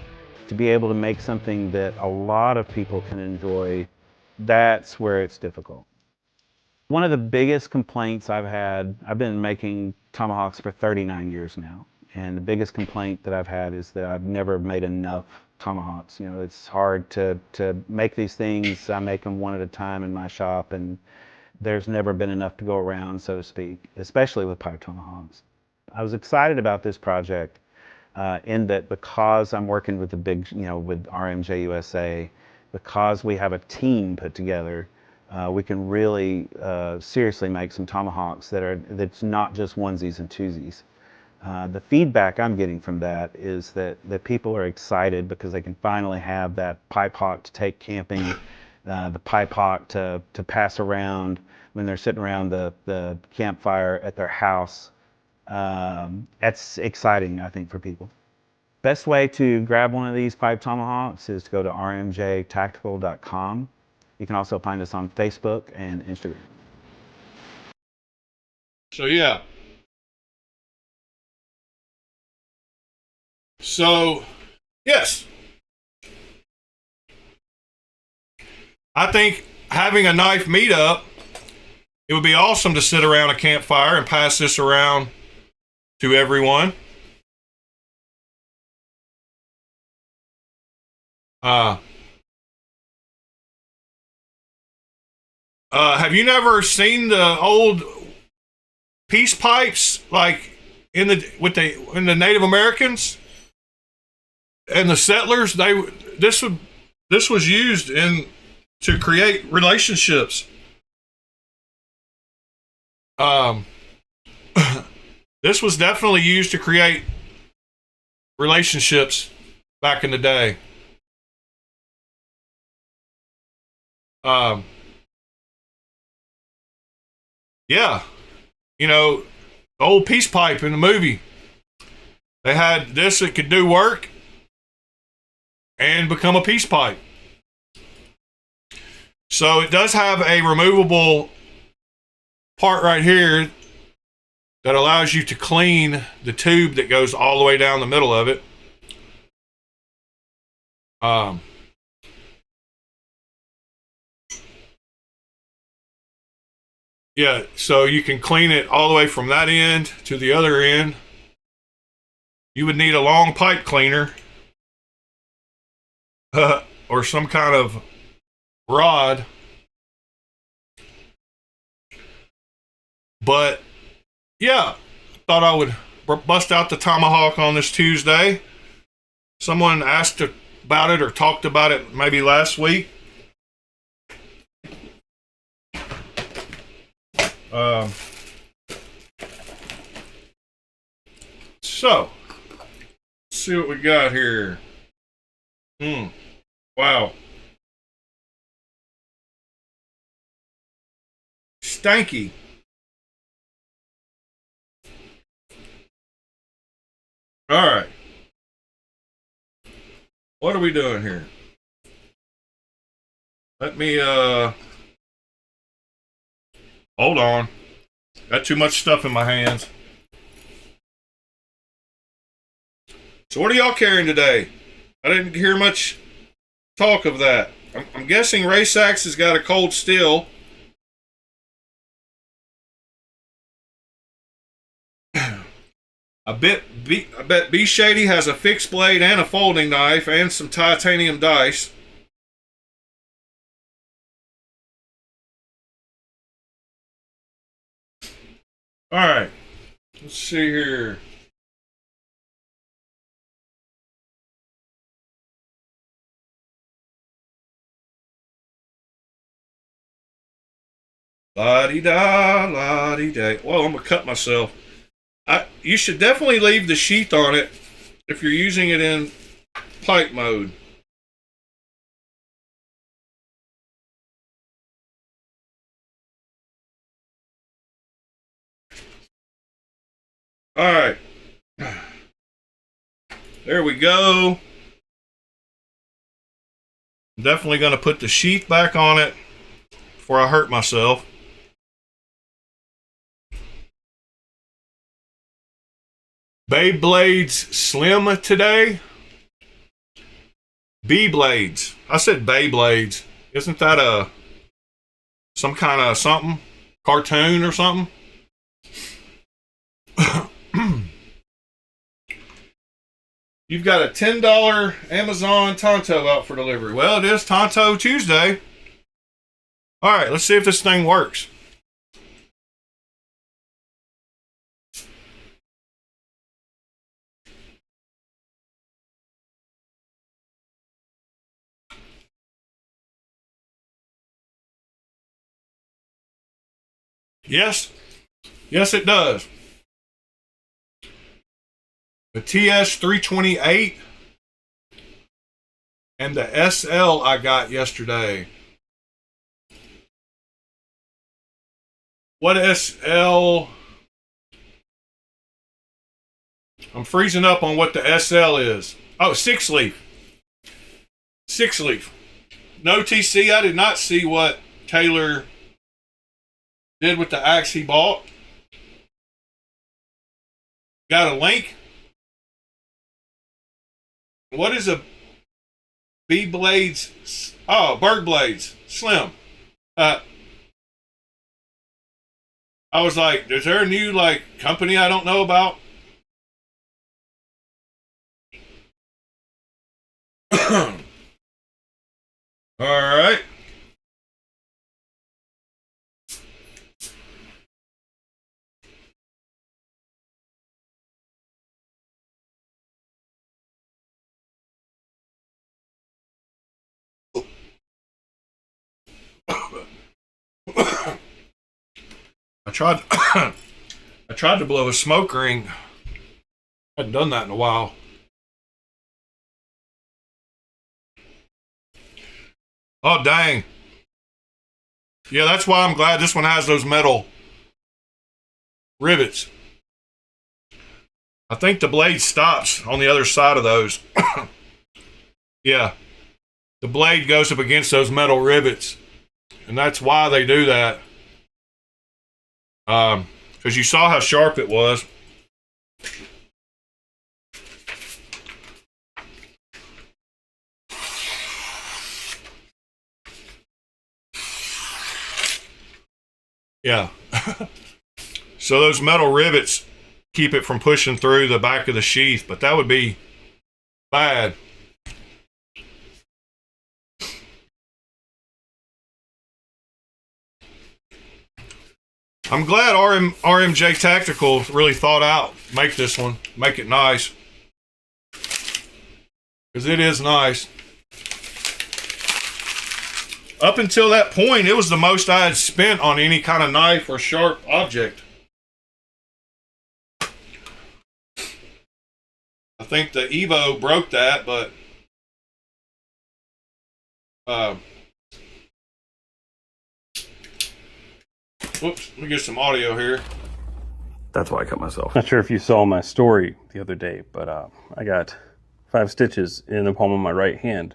To be able to make something that a lot of people can enjoy, that's where it's difficult. One of the biggest complaints I've been making tomahawks for 39 years now, and the biggest complaint that I've had is that I've never made enough tomahawks. You know, it's hard to make these things. I make them one at a time in my shop, and there's never been enough to go around, so to speak, especially with pipe tomahawks. I was excited about this project in that because I'm working with the big, you know, with RMJ USA, because we have a team put together, we can really seriously make some tomahawks that's not just onesies and twosies. The feedback I'm getting from that is that people are excited because they can finally have that pipe hawk to take camping, the pipe hawk to pass around when they're sitting around the campfire at their house. That's exciting, I think, for people. Best way to grab one of these pipe tomahawks is to go to rmjtactical.com. You can also find us on Facebook and Instagram. So yeah. So, yes. I think having a knife meetup, it would be awesome to sit around a campfire and pass this around to everyone. Have you never seen the old peace pipes like in the Native Americans and the settlers? This was used to create relationships. This was definitely used to create relationships back in the day. Yeah, you know, the old peace pipe in the movie. They had this that could do work and become a peace pipe. So it does have a removable part right here that allows you to clean the tube that goes all the way down the middle of it. Yeah, so you can clean it all the way from that end to the other end. You would need a long pipe cleaner or some kind of rod. But yeah, thought I would bust out the tomahawk on this Tuesday. Someone asked about it or talked about it maybe last week. So, let's see what we got here. Wow. Stanky. All right. What are we doing here? Let me, hold on. Got too much stuff in my hands. So what are y'all carrying today? I didn't hear much talk of that. I'm guessing Race Axe has got a cold steel. I bet B Shady has a fixed blade and a folding knife and some titanium dice. All right, let's see here. La-dee-da, la-dee-da. Well, I'm gonna cut myself. You should definitely leave the sheath on it if you're using it in pipe mode. All right. There we go. I'm definitely going to put the sheath back on it before I hurt myself. Blades Slim today. B-Blades. I said Blades. Isn't that some kind of something? Cartoon or something? You've got a $10 Amazon Tanto out for delivery. Well, it is Tanto Tuesday. All right, let's see if this thing works. Yes. Yes, it does. The TS328 and the SL I got yesterday. What SL? I'm freezing up on what the SL is. Oh, 6-leaf. 6-leaf. No TC. I did not see what Taylor did with the axe he bought. Got a link. What is a B-Blades? Oh, Berg Blades. Slim. I was like, is there a new company I don't know about? All right. I tried to blow a smoke ring. I hadn't done that in a while. Oh, dang. Yeah, that's why I'm glad this one has those metal rivets. I think the blade stops on the other side of those. Yeah. The blade goes up against those metal rivets. And that's why they do that. Because you saw how sharp it was. Yeah. So those metal rivets keep it from pushing through the back of the sheath, but that would be bad. I'm glad RMJ Tactical really thought out, make this one, make it nice. Because it is nice. Up until that point, it was the most I had spent on any kind of knife or sharp object. think the Evo broke that, but whoops, let me get some audio here. That's why I cut myself. Not sure if you saw my story the other day, but I got 5 stitches in the palm of my right hand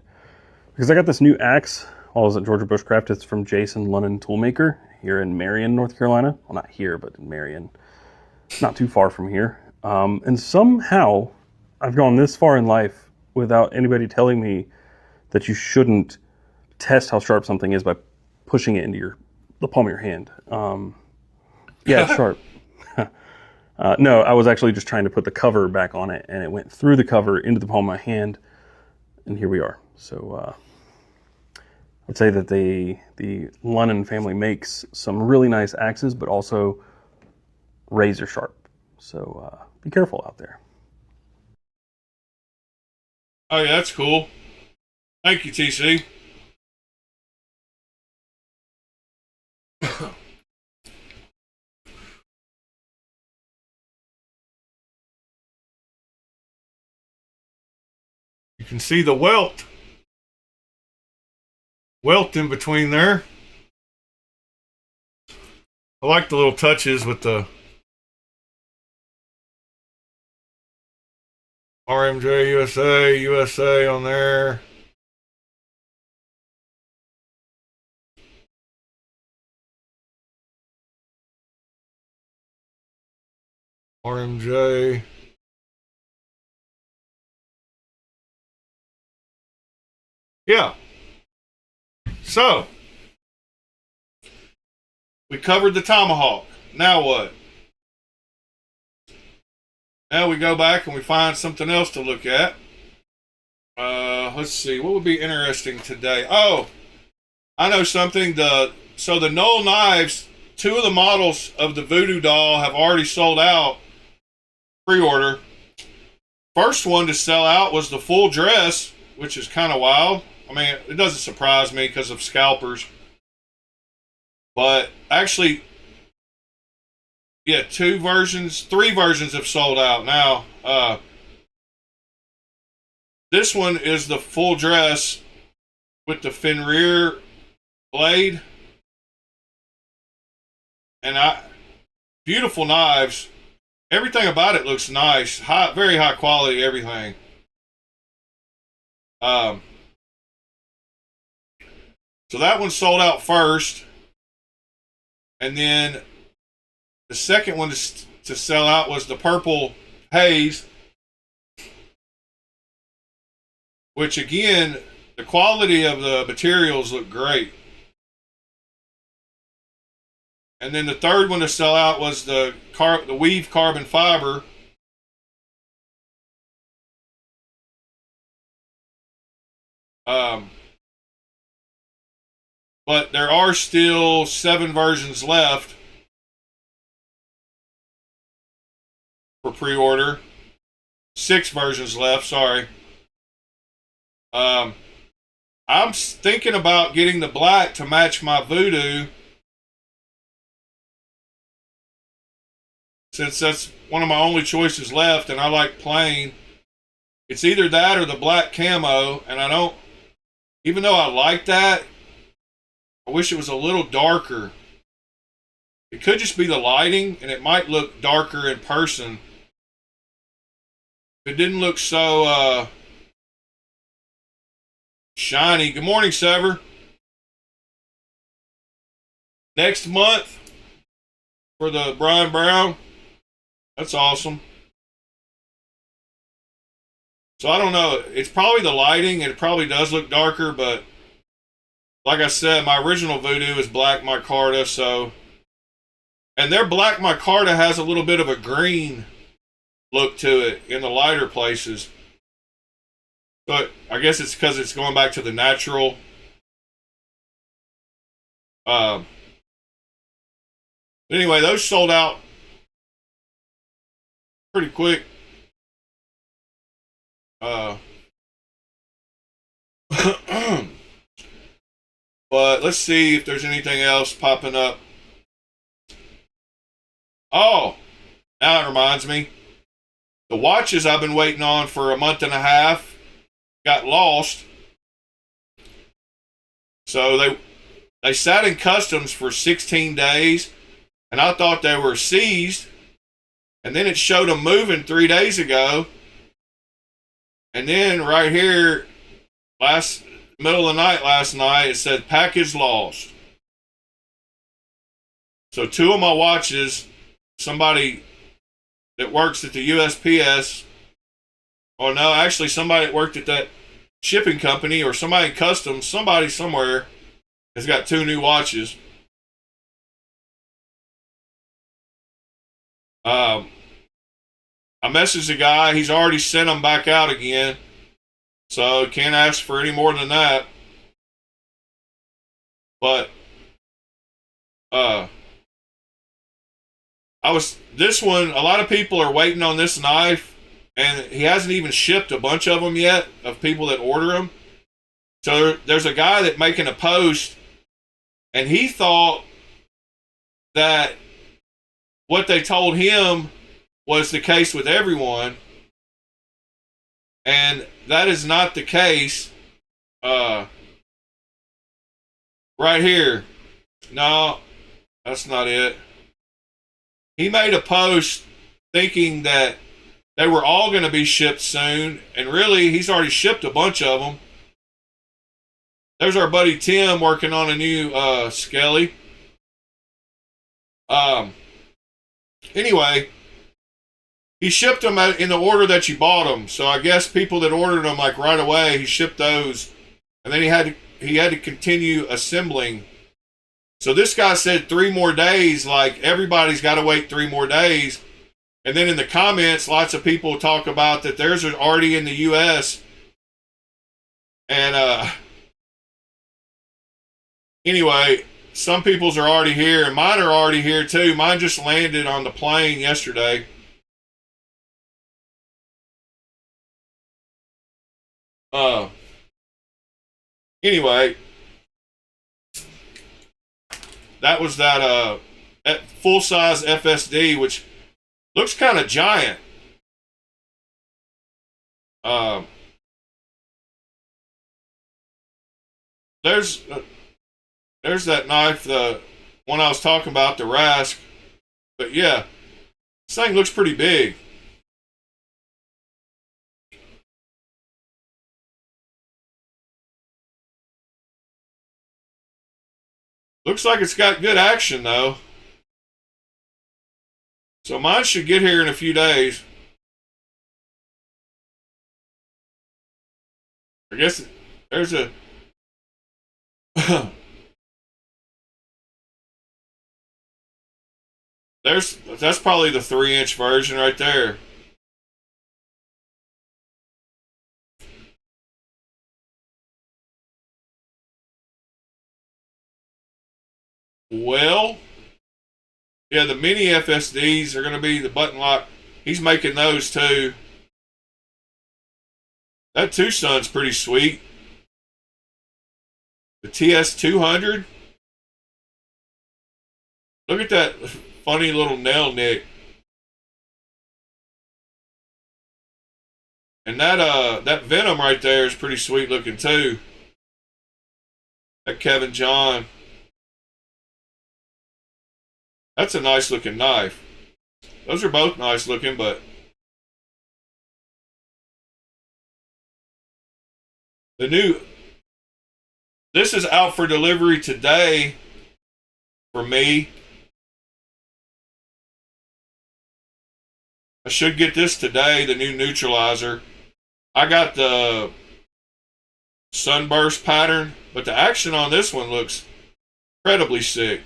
because I got this new axe while I was at Georgia Bushcraft. It's from Jason London Toolmaker here in Marion, North Carolina. Well, not here, but in Marion. Not too far from here. And somehow I've gone this far in life without anybody telling me that you shouldn't test how sharp something is by pushing it into the palm of your hand. Yeah, it's sharp. No, I was actually just trying to put the cover back on it, and it went through the cover into the palm of my hand, and here we are. So I'd say that the London family makes some really nice axes, but also razor sharp. So be careful out there. Oh yeah, that's cool. Thank you, TC. You can see the welt in between there. I like the little touches with the RMJ USA on there. RMJ. Yeah. So, we covered the Tomahawk. Now what? Now we go back and we find something else to look at. Let's see. What would be interesting today? Oh, I know something. So the Knoll Knives, 2 of the models of the Voodoo doll have already sold out. Pre-order. First one to sell out was the full dress, which is kind of wild. I mean, it doesn't surprise me because of scalpers. But actually, yeah, 3 versions have sold out now. This one is the full dress with the Fenrir blade. And beautiful knives. Everything about it looks nice. Very high quality, everything. So that one sold out first. And then the second one to sell out was the purple haze. Which again, the quality of the materials look great. And then the third one to sell out was the weave carbon fiber. But there are still 7 versions left for pre-order. 6 versions left, sorry. I'm thinking about getting the black to match my Voodoo, since that's one of my only choices left, and I like plain. It's either that or the black camo, and I don't, even though I like that, I wish it was a little darker. It could just be the lighting, and it might look darker in person. It didn't look so shiny. Good morning, Sever. Next month for the Brian Brown. That's awesome. So I don't know. It's probably the lighting. It probably does look darker, but like I said, my original Voodoo is black micarta, so, and their black micarta has a little bit of a green look to it in the lighter places. But I guess it's because it's going back to the natural. Anyway, those sold out pretty quick. But let's see if there's anything else popping up. Oh, now it reminds me. The watches I've been waiting on for a month and a half got lost. So they sat in customs for 16 days, and I thought they were seized. And then it showed them moving 3 days ago. And then right here, middle of the night last night, it said package lost. So 2 of my watches, somebody that works at the USPS, or no, actually somebody that worked at that shipping company, or somebody in customs, somebody somewhere has got 2 new watches. I messaged the guy. He's already sent them back out again. So can't ask for any more than that. But this one, a lot of people are waiting on this knife, and he hasn't even shipped a bunch of them yet, of people that order them. So there's a guy that making a post, and he thought that what they told him was the case with everyone, and that is not the case. Right here. No, that's not it. He made a post thinking that they were all going to be shipped soon, and really, he's already shipped a bunch of them. There's our buddy Tim working on a new Skelly. Anyway, he shipped them in the order that you bought them. So I guess people that ordered them like right away, he shipped those, and then he had to continue assembling. So this guy said 3 more days, like everybody's got to wait 3 more days. And then in the comments, lots of people talk about that theirs are already in the U.S. And anyway, some people's are already here, and mine are already here too. Mine just landed on the plane yesterday. Anyway, that was that full-size FSD, which looks kind of giant. There's that knife, the one I was talking about, the Rask. But yeah, this thing looks pretty big. Looks like it's got good action, though. So mine should get here in a few days. I guess there's a... that's probably the 3-inch version right there. Well, yeah, the mini FSDs are going to be the button lock. He's making those too. That Tucson's pretty sweet. The TS200. Look at that funny little nail nick. And that Venom right there is pretty sweet looking too. That Kevin John. That's a nice looking knife. Those are both nice looking, but this is out for delivery today for me. I should get this today, the new neutralizer. I got the sunburst pattern, but the action on this one looks incredibly sick.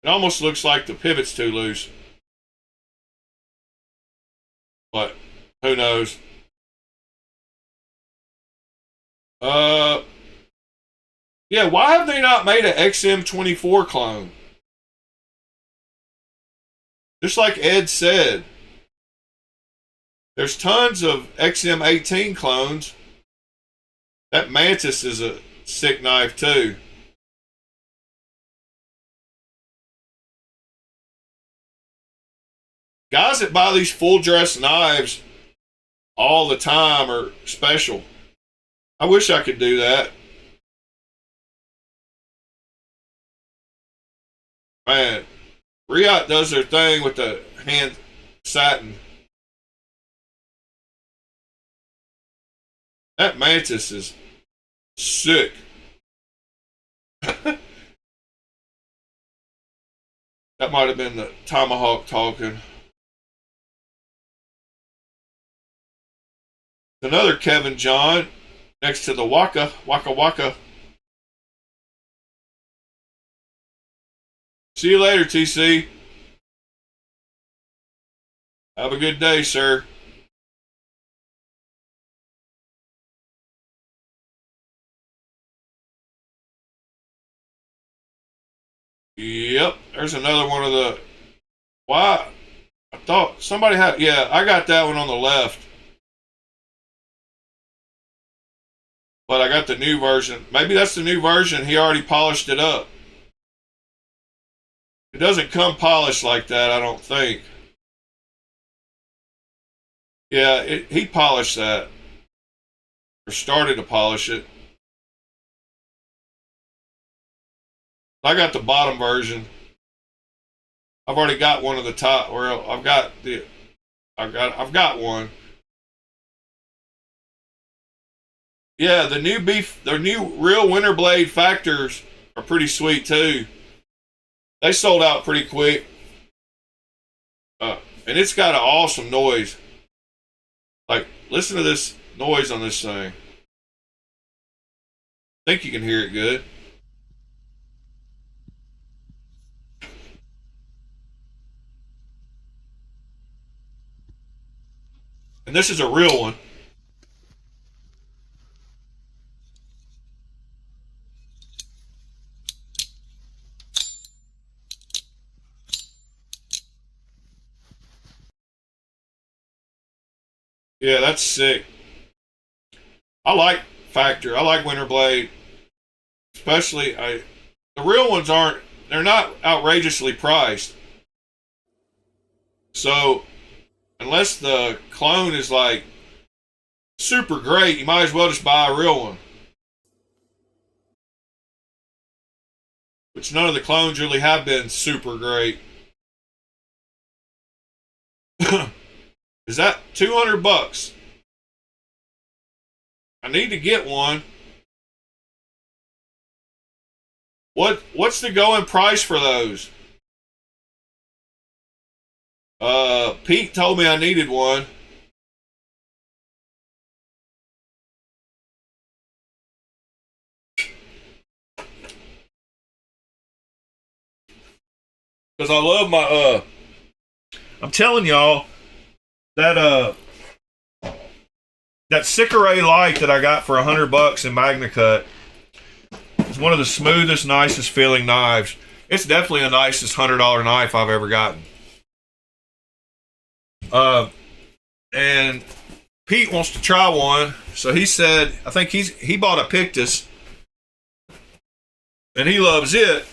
It almost looks like the pivot's too loose. But who knows? Yeah, why have they not made an XM24 clone? Just like Ed said, there's tons of XM18 clones. That Mantis is a sick knife too. Guys that buy these full dress knives all the time are special. I wish I could do that. Man, Riot does their thing with the hand satin. That mantis is sick. That might have been the Tomahawk talking. Another Kevin John next to the Waka Waka. See you later, TC. Have a good day, sir. Yep, there's another one of the... Why? I thought somebody had... Yeah, I got that one on the left. But I got the new version. Maybe that's the new version. He already polished it up. It doesn't come polished like that, I don't think. Yeah, he polished that. Or started to polish it. I got the bottom version. I've already got one of the top, or I've got one. Yeah, the new real winter blade factors are pretty sweet too. They sold out pretty quick. And it's got an awesome noise. Like, listen to this noise on this thing. I think you can hear it good. And this is a real one. Yeah, that's sick. I like Factor. I like Winterblade. Especially, the real ones they're not outrageously priced. So, unless the clone is like super great, you might as well just buy a real one. Which none of the clones really have been super great. Is that $200? I need to get one. What's the going price for those? Pete told me I needed one. Because I love my I'm telling y'all that Sicaray Light that I got for $100 in Magna Cut is one of the smoothest, nicest feeling knives. It's definitely the nicest $100 knife I've ever gotten. And Pete wants to try one, so he said, I think he bought a Pictus, and he loves it.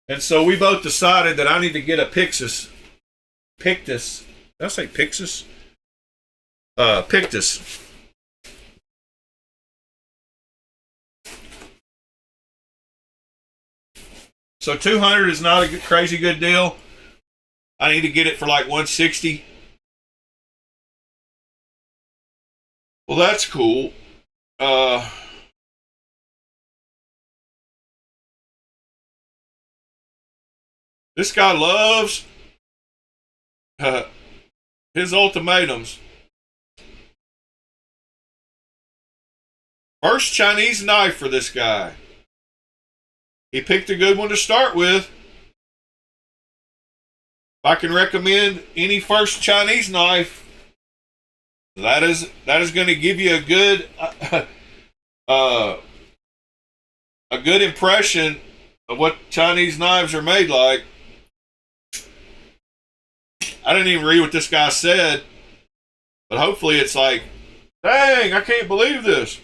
And so we both decided that I need to get a Pictus. Did I say Pictus? Pictus. So $200 is not a crazy good deal. I need to get it for like $160. Well, that's cool. This guy loves his ultimatums. First Chinese knife for this guy. He picked a good one to start with. If I can recommend any first Chinese knife, that is going to give you a good impression of what Chinese knives are made like. I didn't even read what this guy said, but hopefully it's like, dang, I can't believe this.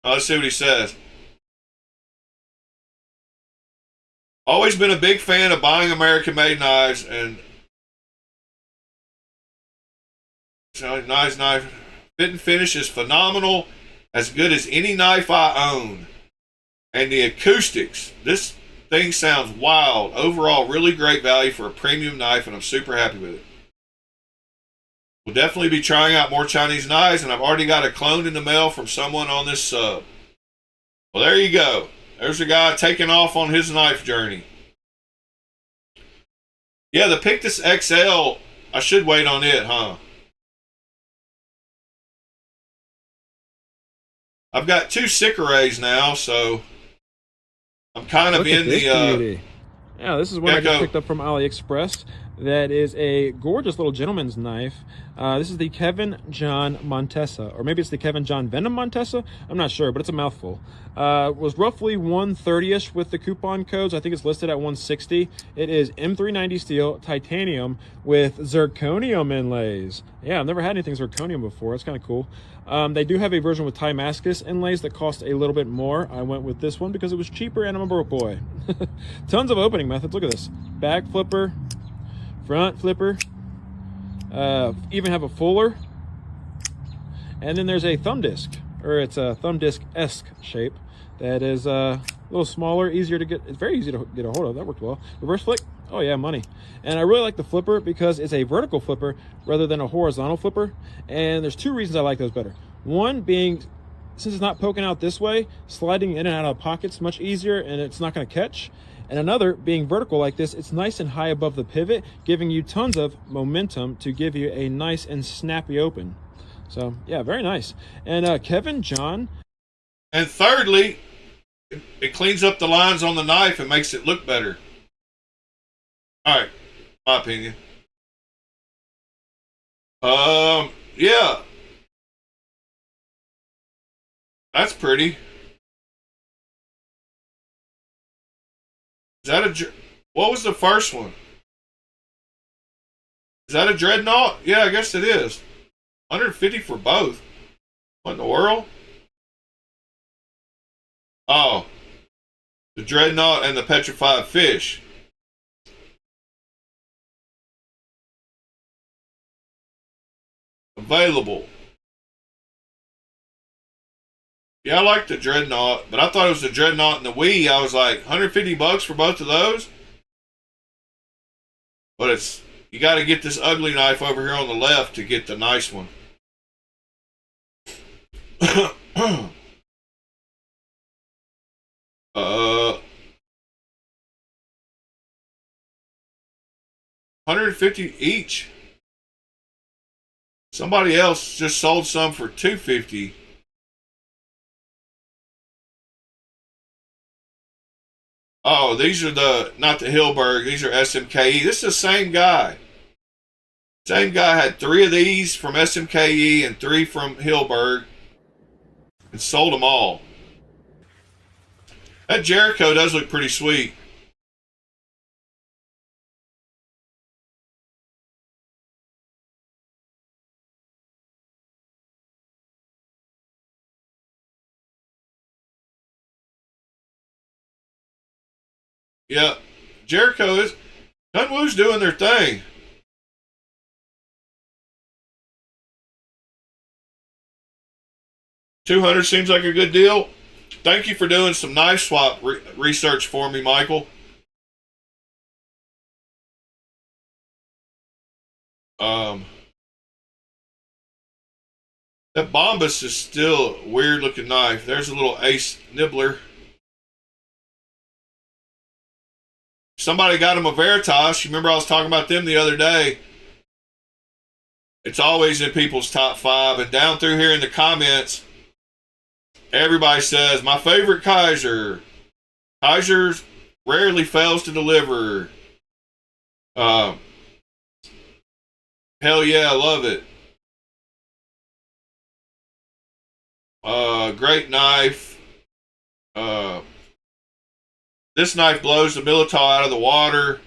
Let's see what he says. Always been a big fan of buying American-made knives, and nice knife. Fit and finish is phenomenal, as good as any knife I own. And the acoustics, this thing sounds wild. Overall, really great value for a premium knife, and I'm super happy with it. We'll definitely be trying out more Chinese knives, and I've already got a clone in the mail from someone on this sub. Well, there you go. There's a guy taking off on his knife journey. Yeah, the Pictus XL, I should wait on it, huh? I've got 2 Sicarays now, so I'm kind of in the... Yeah, this is one I just picked up from AliExpress. That is a gorgeous little gentleman's knife. This is the Kevin John Montesa, or maybe it's the Kevin John Venom Montesa. I'm not sure, but it's a mouthful. Was roughly 130-ish with the coupon codes. I think it's listed at 160. It is M390 steel, titanium with zirconium inlays. Yeah, I've never had anything zirconium before. That's kind of cool. They do have a version with Timascus inlays that cost a little bit more. I went with this one because it was cheaper and I'm a broke boy. Tons of opening methods. Look at this. Back flipper, front flipper, even have a fuller, and then there's a thumb disc, or it's a thumb disc-esque shape that is a little smaller, easier to get. It's very easy to get a hold of. That worked well. Reverse flick, oh yeah, money. And I really like the flipper because it's a vertical flipper rather than a horizontal flipper, and there's 2 reasons I like those better. One being, since it's not poking out this way, sliding in and out of pockets much easier, and it's not going to catch. And another, being vertical like this, it's nice and high above the pivot, giving you tons of momentum to give you a nice and snappy open. So, yeah, very nice. And Kevin John. And thirdly, it cleans up the lines on the knife and makes it look better. All right, my opinion. Yeah. That's pretty. Is that a... What was the first one? Is that a Dreadnought? Yeah, I guess it is. 150 for both. What in the world? Oh. The Dreadnought and the Petrified Fish. Available. Yeah, I like the Dreadnought, but I thought it was the Dreadnought and the Wii. I was like, $150 for both of those? But it's, you got to get this ugly knife over here on the left to get the nice one. $150 each. Somebody else just sold some for $250. Oh, these are not the Hilberg, these are SMKE. This is the same guy. Same guy had 3 of these from SMKE and 3 from Hilberg and sold them all. That Jericho does look pretty sweet. Yeah, Jericho is... Dunwoo's doing their thing. $200 seems like a good deal. Thank you for doing some knife swap research for me, Michael. That Bombus is still a weird looking knife. There's a little Ace Nibbler. Somebody got him a Veritas. You remember I was talking about them the other day. It's always in people's top 5. And down through here in the comments, everybody says, my favorite Kaiser. Kaiser rarely fails to deliver. Hell yeah, I love it. Great knife. This knife blows the Militao out of the water.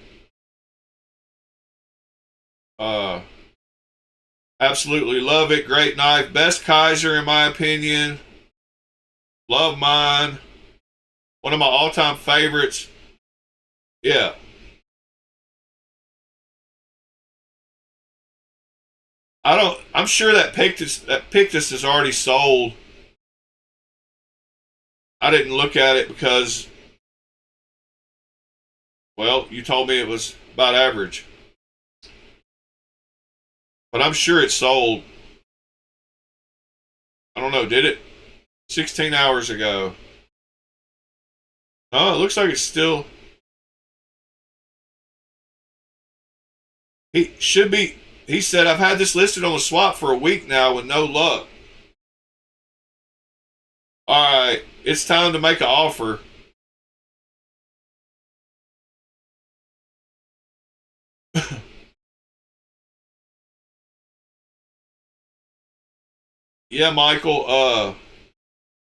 Absolutely love it. Great knife. Best Kaiser in my opinion. Love mine. One of my all-time favorites. Yeah. I'm sure that Pictus is already sold. I didn't look at it because, well, you told me it was about average. But I'm sure it's sold. I don't know, did it? 16 hours ago. Oh, it looks like it's still. He should be. He said, I've had this listed on the swap for a week now with no luck. All right, it's time to make an offer. Yeah, Michael,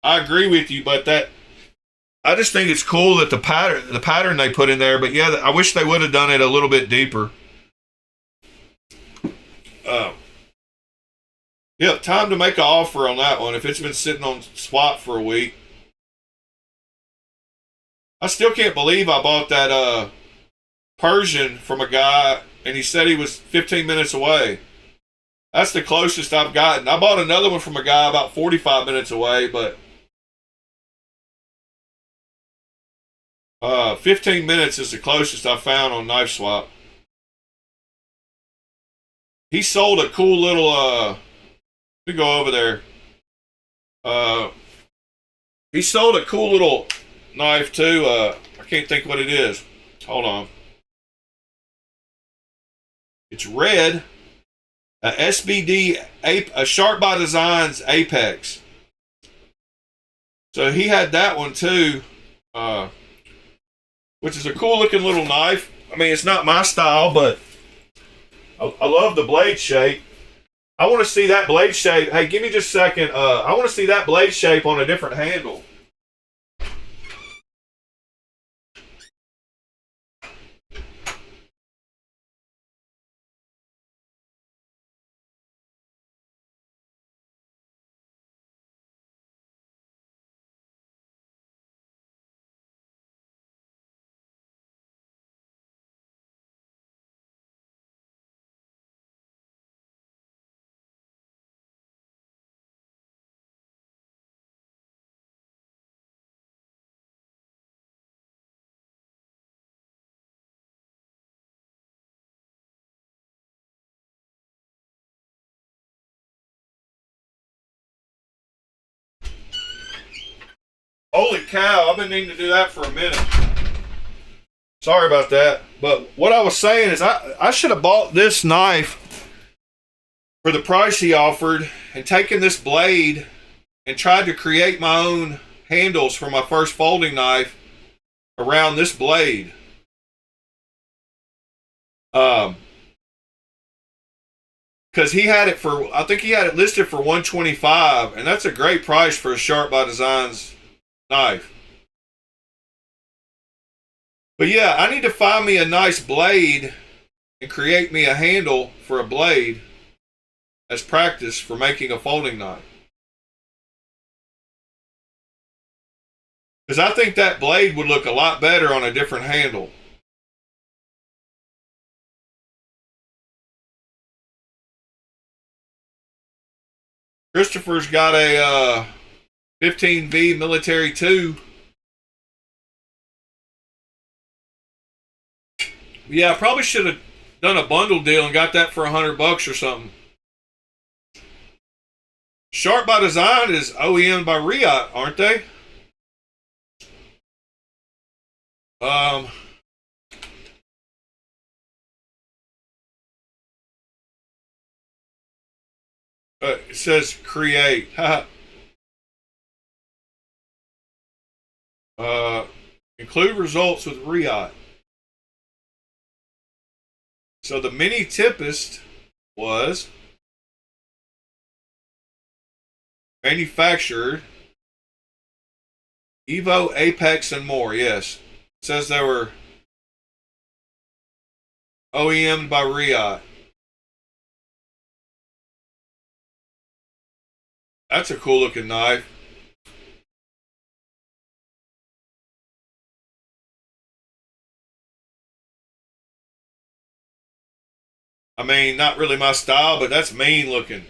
I agree with you, but I just think it's cool that the pattern they put in there, but yeah, I wish they would have done it a little bit deeper. Yeah, time to make an offer on that one if it's been sitting on swap for a week. I still can't believe I bought that Persian from a guy and he said he was 15 minutes away. That's the closest I've gotten. I bought another one from a guy about 45 minutes away, but 15 minutes is the closest I found on Knife Swap. He sold a cool little, let me go over there. He sold a cool little knife too. I can't think what it is. Hold on. It's red. A SBD, a Sharp by Designs Apex. So he had that one too, which is a cool looking little knife. I mean, it's not my style, but I love the blade shape. I want to see that blade shape. Hey, give me just a second. I want to see that blade shape on a different handle. Holy cow, I've been needing to do that for a minute. Sorry about that. But what I was saying is I should have bought this knife for the price he offered and taken this blade and tried to create my own handles for my first folding knife around this blade. Because he had it for, I think he had it listed for $125, and that's a great price for a Sharp by Designs knife. But yeah, I need to find me a nice blade and create me a handle for a blade as practice for making a folding knife. Because I think that blade would look a lot better on a different handle. Christopher's got a 15V Military 2. Yeah, I probably should have done a bundle deal and got that for $100 or something. Sharp by Design is OEM by Riot, aren't they? It says create. Include results with Riot. So the mini Tempest was manufactured Evo, Apex, and more. Yes, it says they were OEM'd by Riot. That's a cool looking knife. mean, not really my style, but that's mean looking.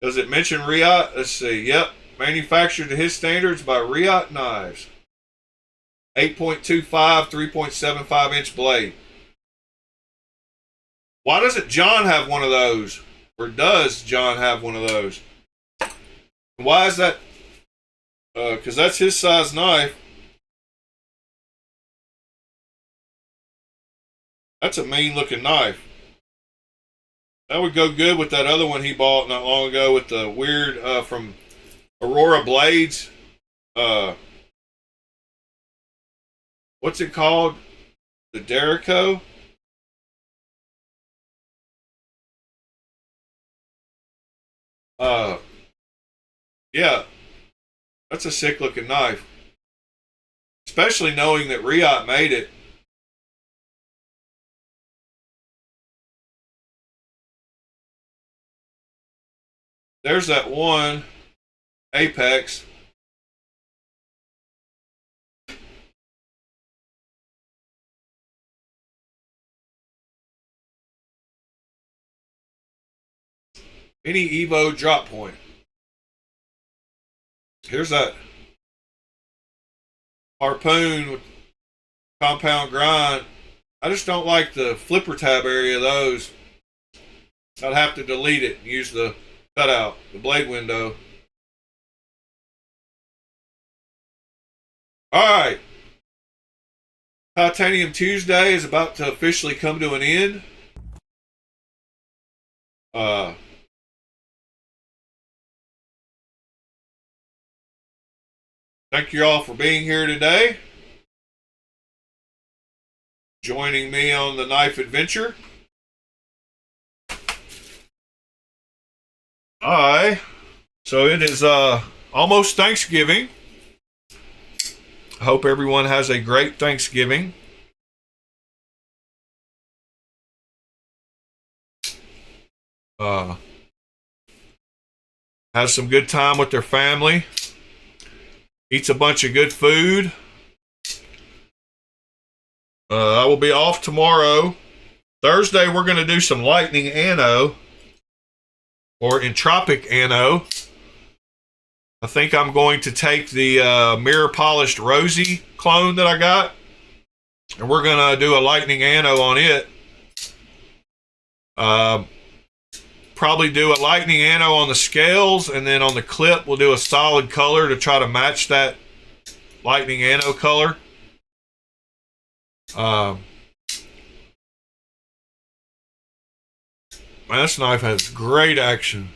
Does it mention Riot? Let's see. Yep. Manufactured to his standards by Riot Knives. 8.25, 3.75 inch blade. Why doesn't John have one of those? Or does John have one of those? Why is that? Because that's his size knife. That's a mean looking knife. That would go good with that other one he bought not long ago with the weird from Aurora Blades. What's it called? The Derico? Yeah. That's a sick looking knife. Especially knowing that Riot made it. There's that one Apex. Mini Evo drop point. Here's that harpoon with compound grind. I just don't like the flipper tab area of those. I'd have to delete it and use the cutout, the blade window. Alright. Titanium Tuesday is about to officially come to an end. Thank you all for being here today. Joining me on the knife adventure. So it is almost Thanksgiving. I hope everyone has a great Thanksgiving. Has some good time with their family. Eats a bunch of good food. I will be off tomorrow. Thursday, we're going to do some lightning anno. Or entropic anno. I think I'm going to take the mirror polished Rosie clone that I got. And we're going to do a lightning anno on it. Probably do a lightning anno on the scales, and then on the clip we'll do a solid color to try to match that lightning anno color. Man, this knife has great action.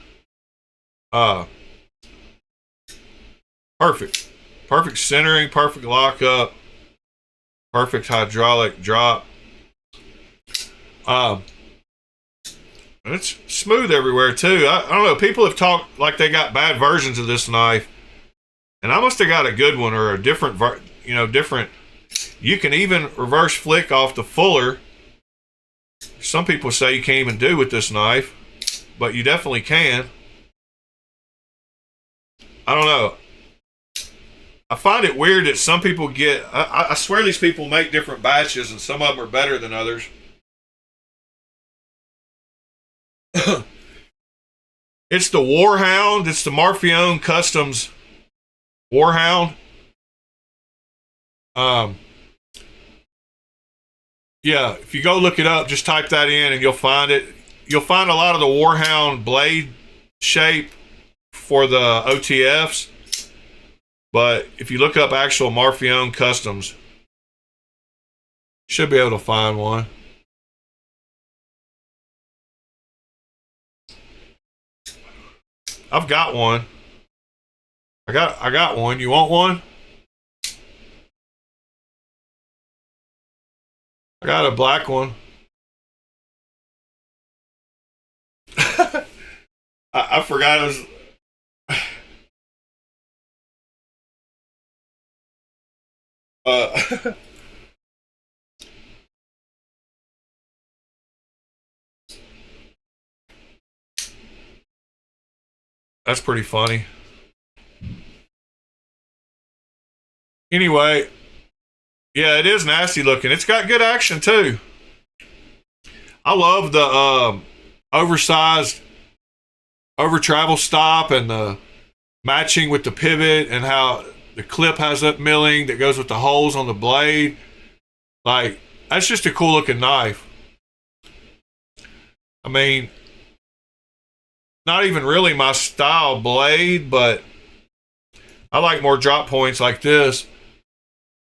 Perfect centering, perfect lockup, perfect hydraulic drop. It's smooth everywhere too. I don't know. People have talked like they got bad versions of this knife, and I must have got a good one or a different. Different. You can even reverse flick off the fuller. Some people say you can't even do with this knife, but you definitely can. I don't know. I find it weird that some people get. I swear these people make different batches, and some of them are better than others. It's the Warhound. It's the Marfione Customs Warhound. Yeah, if you go look it up, just type that in and you'll find it. You'll find a lot of the Warhound blade shape for the OTFs. But if you look up actual Marfione Customs, you should be able to find one. I've got one. I got one. You want one? I got a black one. I forgot it was. That's pretty funny. Anyway, yeah, it is nasty looking. It's got good action too. I love the oversized over travel stop and the matching with the pivot and how the clip has that milling that goes with the holes on the blade. Like, that's just a cool looking knife. I mean, not even really my style blade, but I like more drop points like this.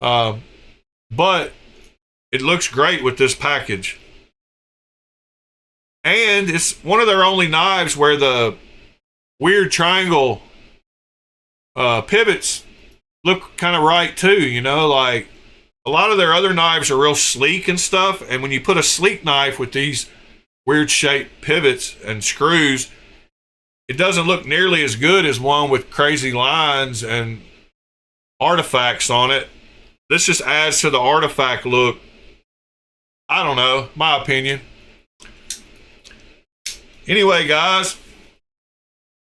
But it looks great with this package. And it's one of their only knives where the weird triangle pivots look kind of right too, you know, like a lot of their other knives are real sleek and stuff, and when you put a sleek knife with these weird shaped pivots and screws, it doesn't look nearly as good as one with crazy lines and artifacts on it. This just adds to the artifact look. I don't know, my opinion. Anyway, guys,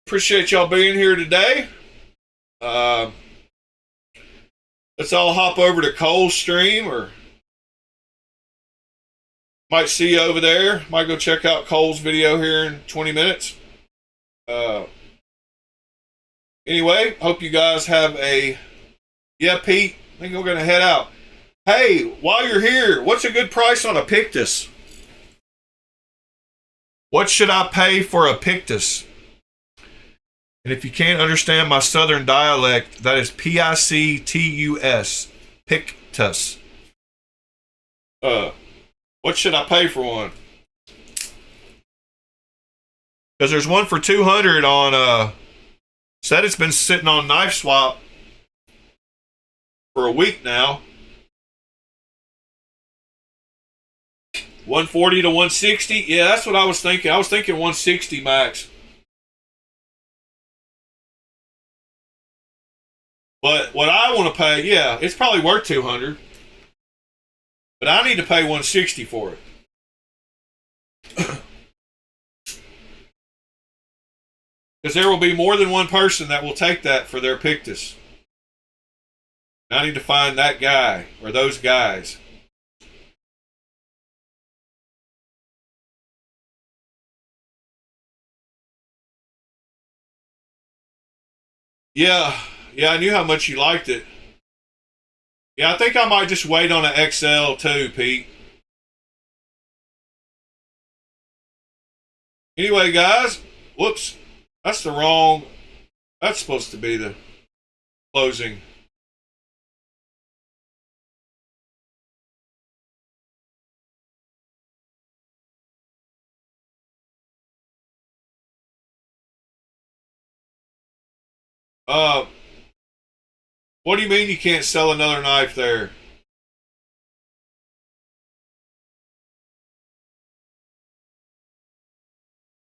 appreciate y'all being here today. Let's all hop over to Cole's stream, or might see you over there. Might go check out Cole's video here in 20 minutes. Anyway, hope you guys have a... Yeah, Pete, I think we're going to head out. Hey, while you're here, what's a good price on a Pictus? What should I pay for a Pictus? And if you can't understand my southern dialect, that is Pictus. Pictus. What should I pay for one? Because there's one for $200 on, said it's been sitting on Knife Swap for a week now. 140 to 160? Yeah, that's what I was thinking. I was thinking 160 max. But what I want to pay, yeah, it's probably worth 200. But I need to pay 160 for it. Because there will be more than one person that will take that for their Pictus. I need to find that guy or those guys. Yeah, I knew how much you liked it. Yeah, I think I might just wait on an XL too, Pete. Anyway, guys, whoops, that's the wrong, that's supposed to be the closing. What do you mean you can't sell another knife there?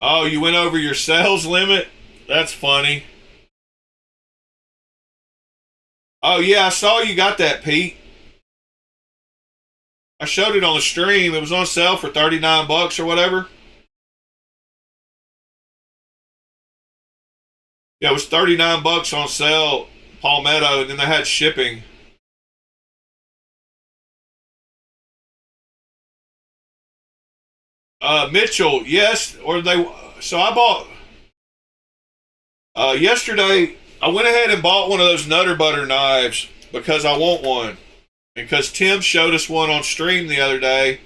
Oh, you went over your sales limit? That's funny. Oh yeah, I saw you got that, Pete. I showed it on the stream. It was on sale for $39 or whatever. Yeah, it was $39 on sale, Palmetto, and then they had shipping. Mitchell, yes, or they. So I bought. Yesterday, I went ahead and bought one of those Nutter Butter knives because I want one, and because Tim showed us one on stream the other day,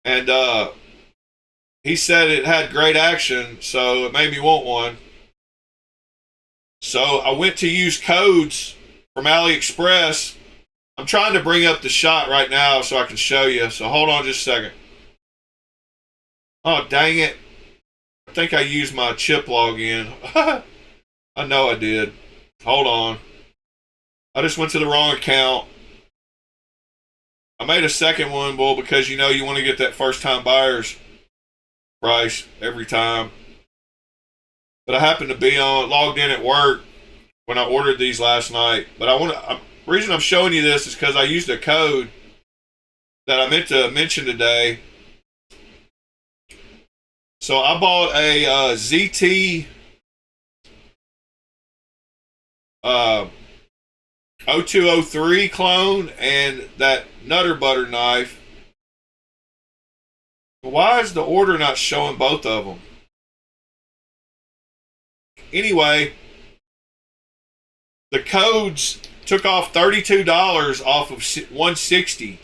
and he said it had great action, so it made me want one. So I went to use codes from AliExpress. I'm trying to bring up the shot right now so I can show you. So hold on just a second. Oh, dang it. I think I used my chip login. I know I did. Hold on. I just went to the wrong account. I made a second one, bull, because you know you want to get that first time buyer's price every time. But I happened to be logged in at work when I ordered these last night. But the reason I'm showing you this is because I used a code that I meant to mention today. So I bought a ZT 0203 clone and that Nutter Butter knife Why is the order not showing both of them? Anyway, the codes took off $32 off of $160,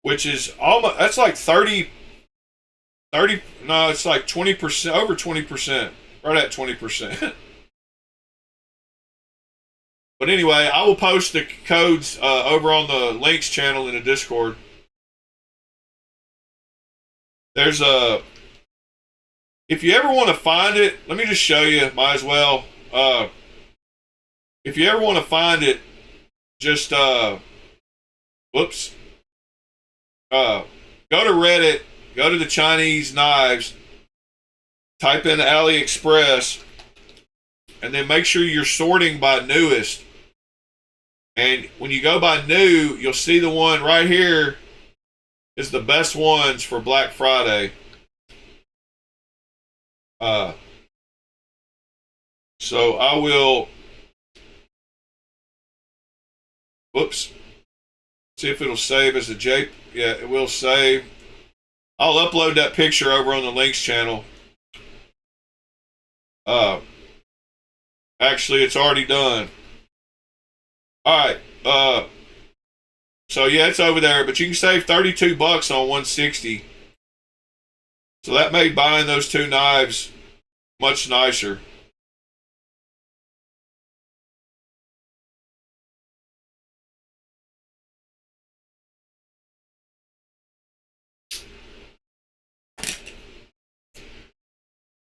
which is almost, that's like 30, no, it's like 20%, over 20%, right at 20%. But anyway, I will post the codes over on the links channel in the Discord. There's a, if you ever want to find it, let me just show you, might as well. If you ever want to find it, just, whoops. Go to Reddit, go to the Chinese knives, type in AliExpress, and then make sure you're sorting by newest. And when you go by new, you'll see the one right here is the best ones for Black Friday. So I will, whoops, see if it'll save as a J. Yeah, it will save. I'll upload that picture over on the links channel. Actually, it's already done. All right. So yeah, it's over there, but you can save $32 on 160. So that made buying those two knives much nicer.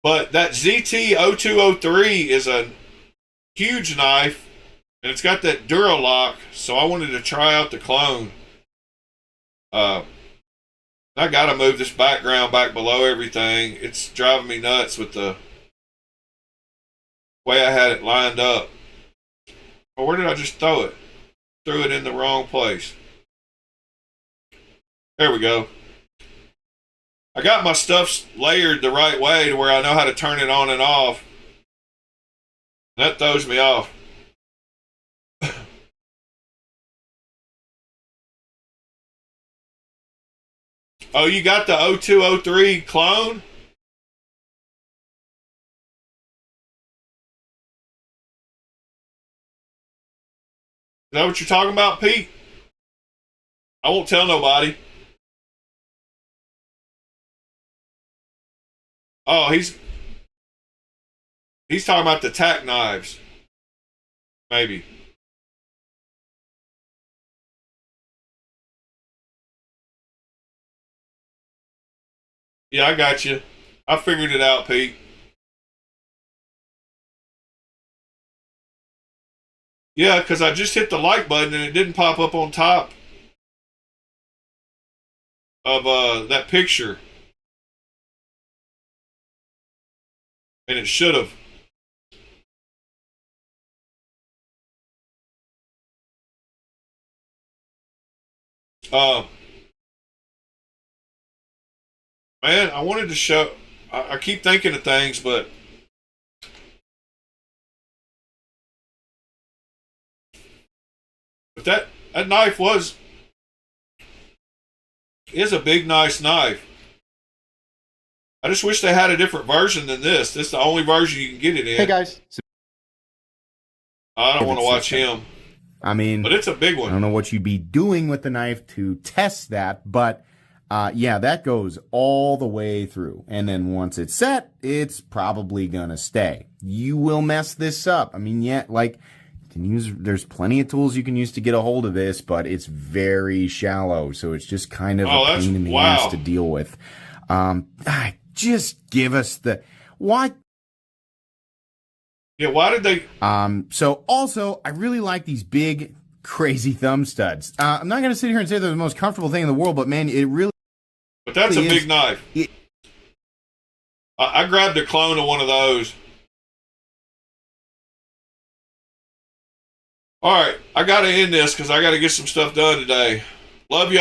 But that ZT-0203 is a huge knife, and it's got that Duralock, so I wanted to try out the clone. I got to move this background back below everything. It's driving me nuts with the way I had it lined up. Oh, where did I just throw it? Threw it in the wrong place. There we go. I got my stuff layered the right way to where I know how to turn it on and off. That throws me off. Oh, you got the 0203 clone? Is that what you're talking about, Pete? I won't tell nobody. Oh, he's talking about the tack knives. Maybe. Yeah, I got you. I figured it out, Pete. Yeah, because I just hit the like button and it didn't pop up on top of that picture. And it should have. Man, I wanted to show. I keep thinking of things, but that knife is a big, nice knife. I just wish they had a different version than this. This is the only version you can get it in. Hey guys. I don't want to watch him. I mean, but it's a big one. I don't know what you'd be doing with the knife to test that, but yeah, that goes all the way through. And then once it's set, it's probably gonna stay. You will mess this up. I mean, yeah, like you can use, there's plenty of tools you can use to get a hold of this, but it's very shallow, so it's just kind of a pain in the ass to deal with. Just give us the why. Yeah, why did they? So also, I really like these big, crazy thumb studs. I'm not going to sit here and say they're the most comfortable thing in the world, but man, it really. But that's a big knife. I grabbed a clone of one of those. All right, I got to end this because I got to get some stuff done today. Love y'all.